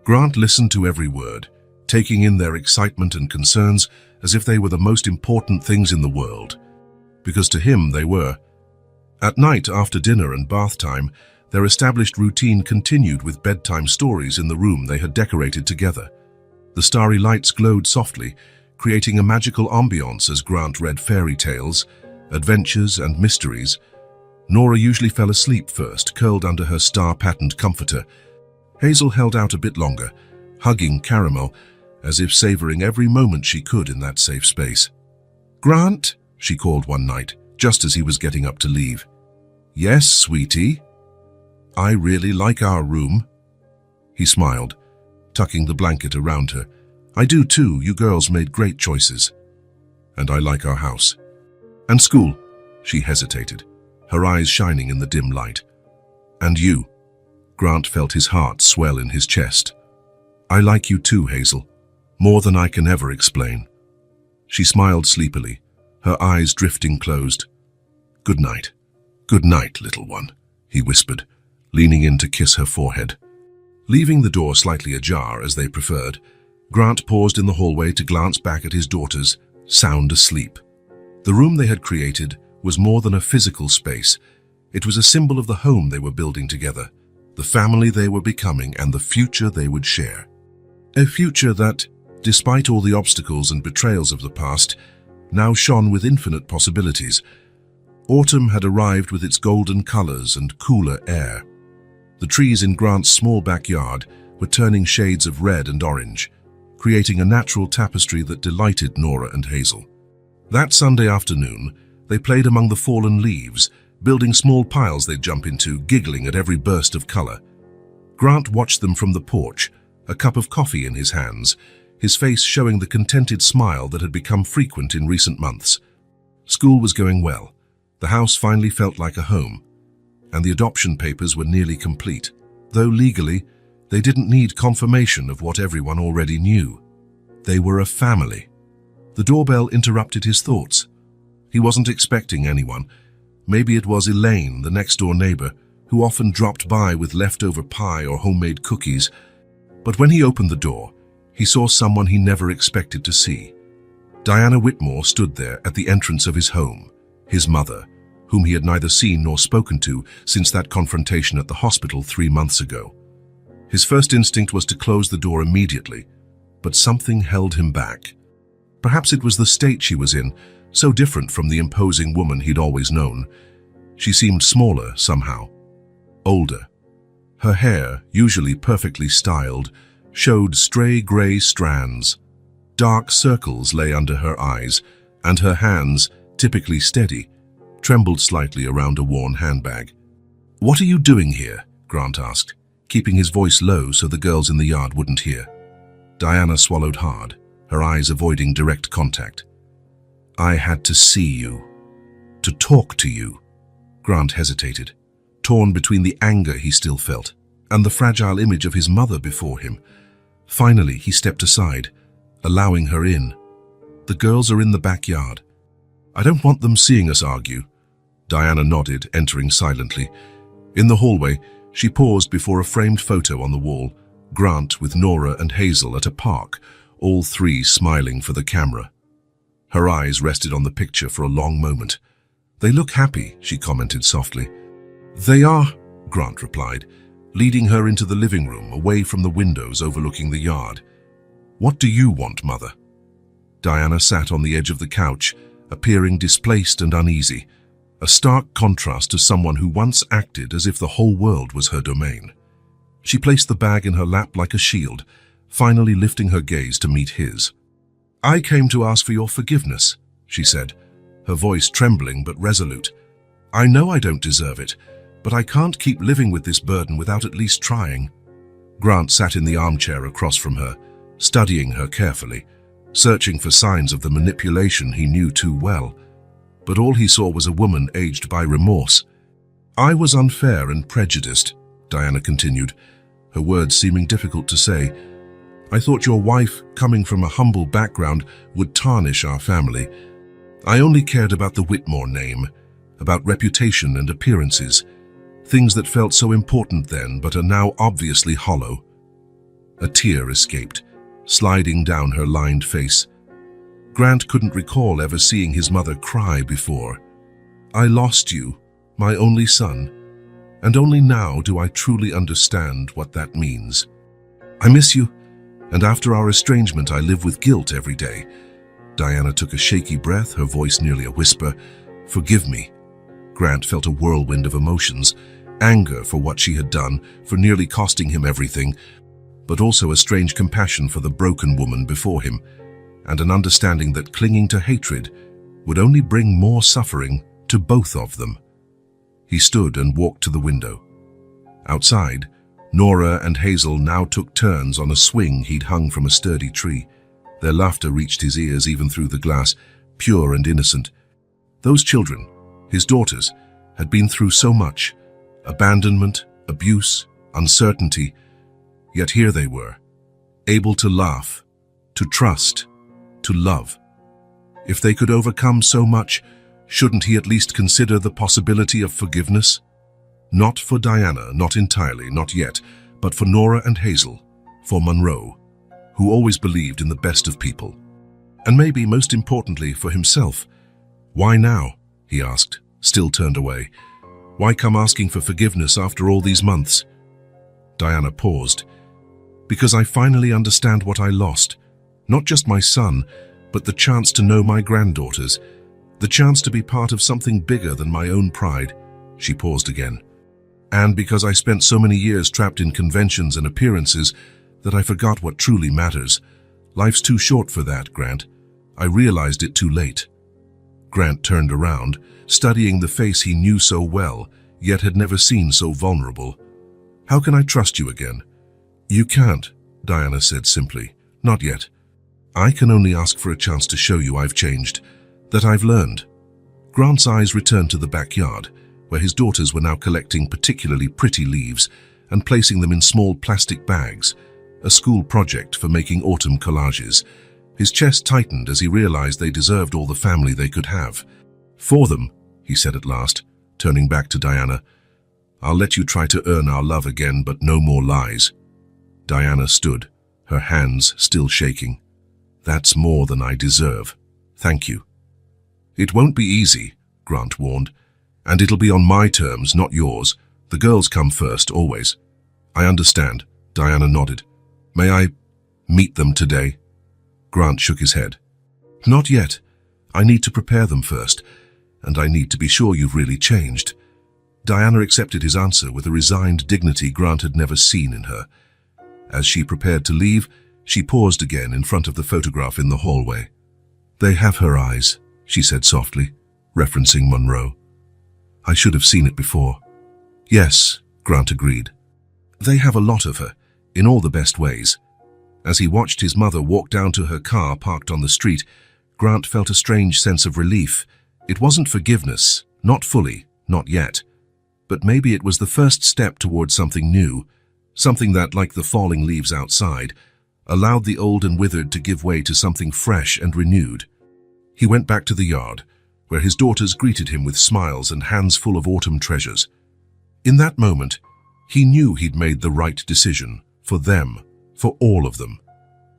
Grant listened to every word, taking in their excitement and concerns as if they were the most important things in the world, because to him they were. At night, after dinner and bath time, their established routine continued with bedtime stories in the room they had decorated together. The starry lights glowed softly, creating a magical ambiance as Grant read fairy tales, adventures, and mysteries. Nora usually fell asleep first, curled under her star-patterned comforter. Hazel held out a bit longer, hugging Caramel, as if savoring every moment she could in that safe space. "Grant," she called one night, just as he was getting up to leave. "Yes, sweetie." "I really like our room." He smiled, tucking the blanket around her. "I do too, you girls made great choices." "And I like our house." "And school," she hesitated, her eyes shining in the dim light. "And you." Grant felt his heart swell in his chest. "I like you too, Hazel, more than I can ever explain." She smiled sleepily, her eyes drifting closed. "Good night. Good night, little one," he whispered, leaning in to kiss her forehead. Leaving the door slightly ajar, as they preferred, Grant paused in the hallway to glance back at his daughters, sound asleep. The room they had created was more than a physical space. It was a symbol of the home they were building together, the family they were becoming, and the future they would share. A future that, despite all the obstacles and betrayals of the past, now shone with infinite possibilities. Autumn had arrived with its golden colors and cooler air. The trees in Grant's small backyard were turning shades of red and orange, creating a natural tapestry that delighted Nora and Hazel. That Sunday afternoon, they played among the fallen leaves, building small piles they'd jump into, giggling at every burst of color. Grant watched them from the porch, a cup of coffee in his hands, his face showing the contented smile that had become frequent in recent months. School was going well. The house finally felt like a home, and the adoption papers were nearly complete. Though legally, they didn't need confirmation of what everyone already knew. They were a family. The doorbell interrupted his thoughts. He wasn't expecting anyone. Maybe it was Elaine, the next-door neighbor, who often dropped by with leftover pie or homemade cookies. But when he opened the door, he saw someone he never expected to see. Diana Whitmore stood there at the entrance of his home, his mother, whom he had neither seen nor spoken to since that confrontation at the hospital 3 months ago. His first instinct was to close the door immediately, but something held him back. Perhaps it was the state she was in, so different from the imposing woman he'd always known. She seemed smaller somehow, older. Her hair, usually perfectly styled, showed stray gray strands. Dark circles lay under her eyes, and her hands, typically steady, trembled slightly around a worn handbag. "What are you doing here?" Grant asked, keeping his voice low so the girls in the yard wouldn't hear. Diana swallowed hard, her eyes avoiding direct contact. "I had to see you. To talk to you." Grant hesitated, torn between the anger he still felt and the fragile image of his mother before him. Finally, he stepped aside, allowing her in. "The girls are in the backyard. I don't want them seeing us argue." Diana nodded, entering silently. In the hallway, she paused before a framed photo on the wall, Grant with Nora and Hazel at a park, all three smiling for the camera. Her eyes rested on the picture for a long moment. "They look happy," she commented softly. "They are," Grant replied, leading her into the living room, away from the windows overlooking the yard. "What do you want, Mother?" Diana sat on the edge of the couch, appearing displaced and uneasy, a stark contrast to someone who once acted as if the whole world was her domain. She placed the bag in her lap like a shield, finally lifting her gaze to meet his. "I came to ask for your forgiveness," she said, her voice trembling but resolute. "I know I don't deserve it, but I can't keep living with this burden without at least trying." Grant sat in the armchair across from her, studying her carefully, searching for signs of the manipulation he knew too well. But all he saw was a woman aged by remorse. "I was unfair and prejudiced," Diana continued, her words seeming difficult to say. "I thought your wife, coming from a humble background, would tarnish our family. I only cared about the Whitmore name, about reputation and appearances, things that felt so important then but are now obviously hollow." A tear escaped, sliding down her lined face. Grant couldn't recall ever seeing his mother cry before. "I lost you, my only son, and only now do I truly understand what that means. I miss you, and after our estrangement I live with guilt every day." Diana took a shaky breath, her voice nearly a whisper. "Forgive me." Grant felt a whirlwind of emotions, anger for what she had done, for nearly costing him everything, but also a strange compassion for the broken woman before him, and an understanding that clinging to hatred would only bring more suffering to both of them. He stood and walked to the window. Outside, Nora and Hazel now took turns on a swing he'd hung from a sturdy tree. Their laughter reached his ears even through the glass, pure and innocent. Those children, his daughters, had been through so much: abandonment, abuse, uncertainty. Yet here they were, able to laugh, to trust, to love. If they could overcome so much, shouldn't he at least consider the possibility of forgiveness? Not for Diana, not entirely, not yet, but for Nora and Hazel, for Monroe, who always believed in the best of people. And maybe most importantly for himself. "Why now?" he asked, still turned away. "Why come asking for forgiveness after all these months?" Diana paused. "Because I finally understand what I lost. Not just my son, but the chance to know my granddaughters, the chance to be part of something bigger than my own pride." She paused again. "And because I spent so many years trapped in conventions and appearances that I forgot what truly matters. Life's too short for that, Grant. I realized it too late." Grant turned around, studying the face he knew so well, yet had never seen so vulnerable. "How can I trust you again?" "You can't," Diana said simply. "Not yet. I can only ask for a chance to show you I've changed, that I've learned." Grant's eyes returned to the backyard, where his daughters were now collecting particularly pretty leaves and placing them in small plastic bags, a school project for making autumn collages. His chest tightened as he realized they deserved all the family they could have. "For them," he said at last, turning back to Diana, "I'll let you try to earn our love again, but no more lies." Diana stood, her hands still shaking. "That's more than I deserve. Thank you." "It won't be easy," Grant warned, "and it'll be on my terms, not yours. The girls come first, always." "I understand," Diana nodded. "May I meet them today?" Grant shook his head. "Not yet. I need to prepare them first, and I need to be sure you've really changed." Diana accepted his answer with a resigned dignity Grant had never seen in her. As she prepared to leave, she paused again in front of the photograph in the hallway. "They have her eyes," she said softly, referencing Monroe. "I should have seen it before." "Yes," Grant agreed. "They have a lot of her, in all the best ways." As he watched his mother walk down to her car parked on the street, Grant felt a strange sense of relief. It wasn't forgiveness, not fully, not yet. But maybe it was the first step towards something new, something that, like the falling leaves outside, allowed the old and withered to give way to something fresh and renewed. He went back to the yard, where his daughters greeted him with smiles and hands full of autumn treasures. In that moment, he knew he'd made the right decision, for them, for all of them.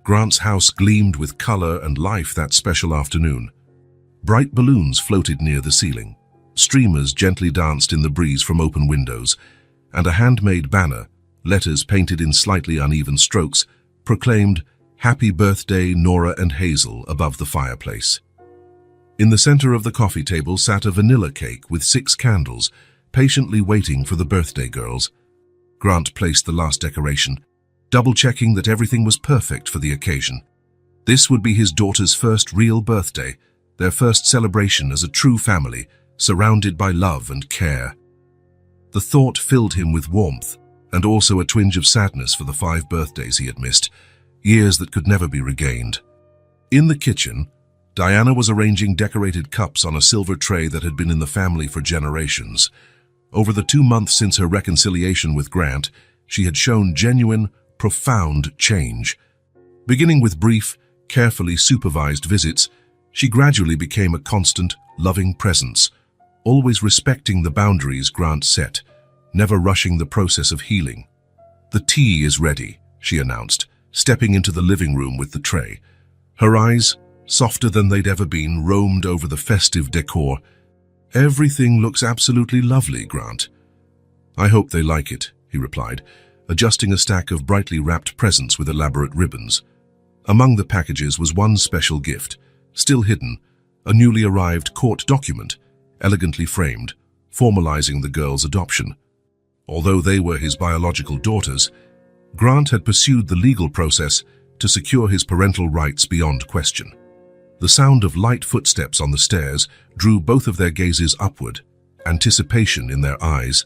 Grant's house gleamed with color and life that special afternoon. Bright balloons floated near the ceiling. Streamers gently danced in the breeze from open windows, and a handmade banner, letters painted in slightly uneven strokes, proclaimed, "Happy Birthday, Nora and Hazel," above the fireplace. In the center of the coffee table sat a vanilla cake with 6 candles, patiently waiting for the birthday girls. Grant placed the last decoration, double-checking that everything was perfect for the occasion. This would be his daughter's first real birthday, their first celebration as a true family, surrounded by love and care. The thought filled him with warmth, and also a twinge of sadness for the 5 birthdays he had missed, years that could never be regained. In the kitchen, Diana was arranging decorated cups on a silver tray that had been in the family for generations. Over the 2 months since her reconciliation with Grant, she had shown genuine, profound change. Beginning with brief, carefully supervised visits, she gradually became a constant, loving presence, always respecting the boundaries Grant set, never rushing the process of healing. "The tea is ready," she announced, stepping into the living room with the tray. Her eyes, softer than they'd ever been, roamed over the festive decor. "Everything looks absolutely lovely, Grant." "I hope they like it," he replied, adjusting a stack of brightly wrapped presents with elaborate ribbons. Among the packages was one special gift, still hidden, a newly arrived court document, elegantly framed, formalizing the girls' adoption. Although they were his biological daughters, Grant had pursued the legal process to secure his parental rights beyond question. The sound of light footsteps on the stairs drew both of their gazes upward, anticipation in their eyes.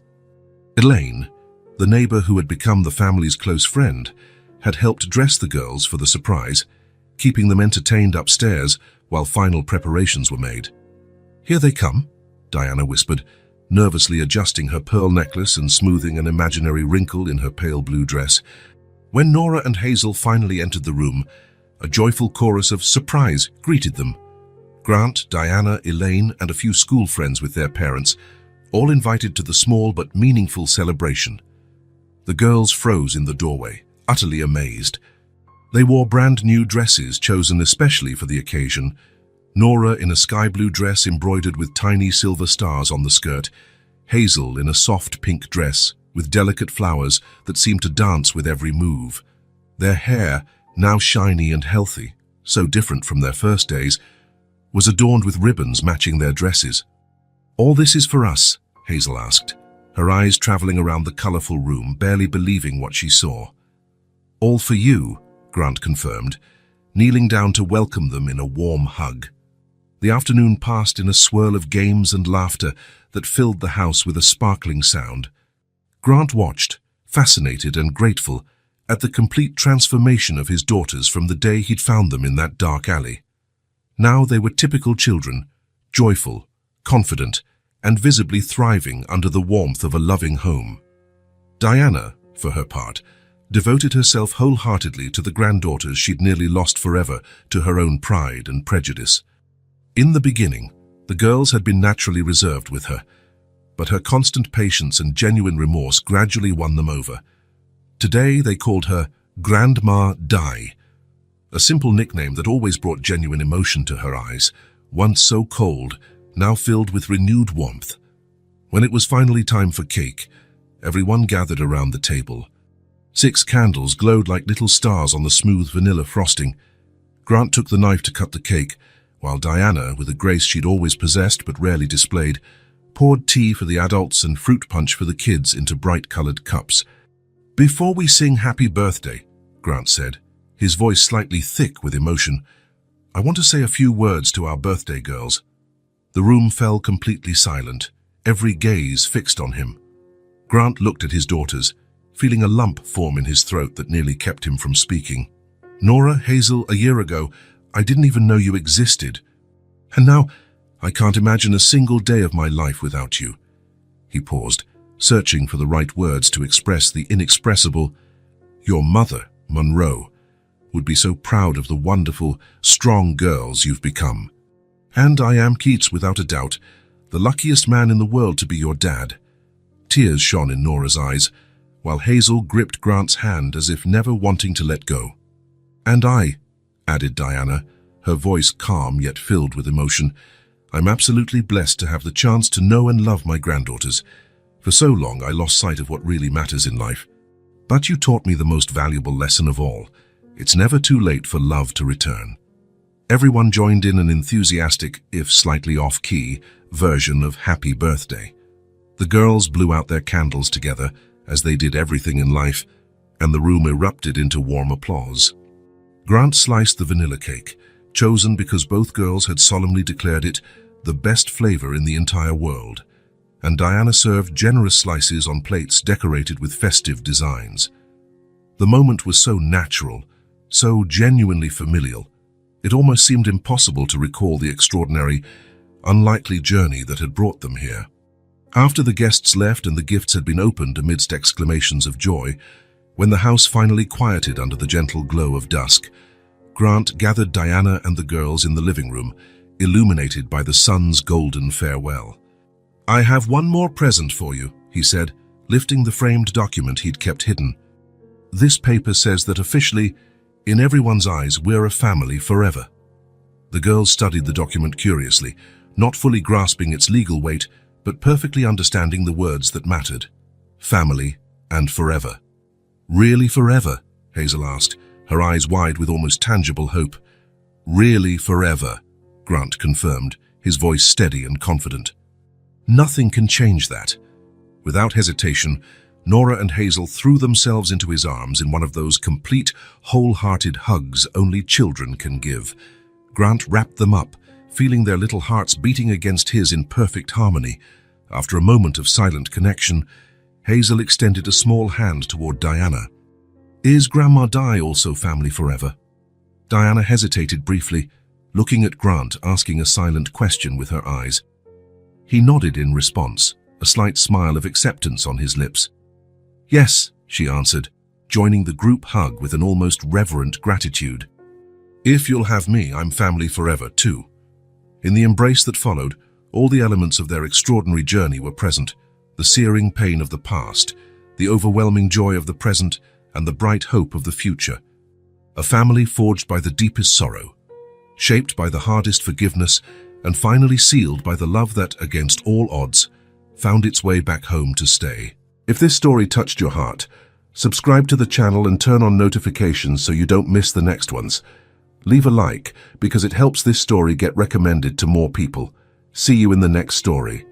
Elaine, the neighbor who had become the family's close friend, had helped dress the girls for the surprise, keeping them entertained upstairs while final preparations were made. "Here they come," Diana whispered, nervously adjusting her pearl necklace and smoothing an imaginary wrinkle in her pale blue dress. When Nora and Hazel finally entered the room, a joyful chorus of surprise greeted them. Grant, Diana, Elaine, and a few school friends with their parents, all invited to the small but meaningful celebration. The girls froze in the doorway, utterly amazed. They wore brand new dresses chosen especially for the occasion, Nora in a sky blue dress embroidered with tiny silver stars on the skirt, Hazel in a soft pink dress with delicate flowers that seemed to dance with every move. Their hair, now shiny and healthy, so different from their first days, was adorned with ribbons matching their dresses. "All this is for us?" Hazel asked, her eyes traveling around the colorful room, barely believing what she saw. "All for you," Grant confirmed, kneeling down to welcome them in a warm hug. The afternoon passed in a swirl of games and laughter that filled the house with a sparkling sound. Grant watched, fascinated and grateful, at the complete transformation of his daughters from the day he'd found them in that dark alley. Now they were typical children, joyful, confident, and visibly thriving under the warmth of a loving home. Diana, for her part, devoted herself wholeheartedly to the granddaughters she'd nearly lost forever to her own pride and prejudice. In the beginning, the girls had been naturally reserved with her, but her constant patience and genuine remorse gradually won them over. Today they called her Grandma Di, a simple nickname that always brought genuine emotion to her eyes, once so cold, now filled with renewed warmth. When it was finally time for cake, everyone gathered around the table. 6 candles glowed like little stars on the smooth vanilla frosting. Grant took the knife to cut the cake, while Diana, with a grace she'd always possessed but rarely displayed, poured tea for the adults and fruit punch for the kids into bright-colored cups. "Before we sing Happy Birthday," Grant said, his voice slightly thick with emotion, "I want to say a few words to our birthday girls." The room fell completely silent, every gaze fixed on him. Grant looked at his daughters, feeling a lump form in his throat that nearly kept him from speaking. "Nora, Hazel, a year ago, I didn't even know you existed. And now, I can't imagine a single day of my life without you." He paused, searching for the right words to express the inexpressible. "Your mother, Monroe, would be so proud of the wonderful, strong girls you've become. And I am Keats, without a doubt, the luckiest man in the world to be your dad." Tears shone in Nora's eyes, while Hazel gripped Grant's hand as if never wanting to let go. "And I," added Diana, her voice calm yet filled with emotion, "I'm absolutely blessed to have the chance to know and love my granddaughters. For so long I lost sight of what really matters in life. But you taught me the most valuable lesson of all. It's never too late for love to return." Everyone joined in an enthusiastic, if slightly off-key, version of Happy Birthday. The girls blew out their candles together, as they did everything in life, and the room erupted into warm applause. Grant sliced the vanilla cake, chosen because both girls had solemnly declared it the best flavor in the entire world, and Diana served generous slices on plates decorated with festive designs. The moment was so natural, so genuinely familial, it almost seemed impossible to recall the extraordinary, unlikely journey that had brought them here. After the guests left and the gifts had been opened amidst exclamations of joy, when the house finally quieted under the gentle glow of dusk, Grant gathered Diana and the girls in the living room, illuminated by the sun's golden farewell. "I have one more present for you," he said, lifting the framed document he'd kept hidden. "This paper says that officially, in everyone's eyes, we're a family forever." The girls studied the document curiously, not fully grasping its legal weight, but perfectly understanding the words that mattered. Family and forever. "Really forever?" Hazel asked, her eyes wide with almost tangible hope. "Really forever," Grant confirmed, his voice steady and confident. "Nothing can change that." Without hesitation, Nora and Hazel threw themselves into his arms in one of those complete, wholehearted hugs only children can give. Grant wrapped them up, feeling their little hearts beating against his in perfect harmony. After a moment of silent connection, Hazel extended a small hand toward Diana. "Is Grandma Di also family forever?" Diana hesitated briefly, looking at Grant, asking a silent question with her eyes. He nodded in response, a slight smile of acceptance on his lips. "Yes," she answered, joining the group hug with an almost reverent gratitude. "If you'll have me, I'm family forever, too." In the embrace that followed, all the elements of their extraordinary journey were present: the searing pain of the past, the overwhelming joy of the present, and the bright hope of the future. A family forged by the deepest sorrow, shaped by the hardest forgiveness, and finally sealed by the love that, against all odds, found its way back home to stay. If this story touched your heart, subscribe to the channel and turn on notifications so you don't miss the next ones. Leave a like because it helps this story get recommended to more people. See you in the next story.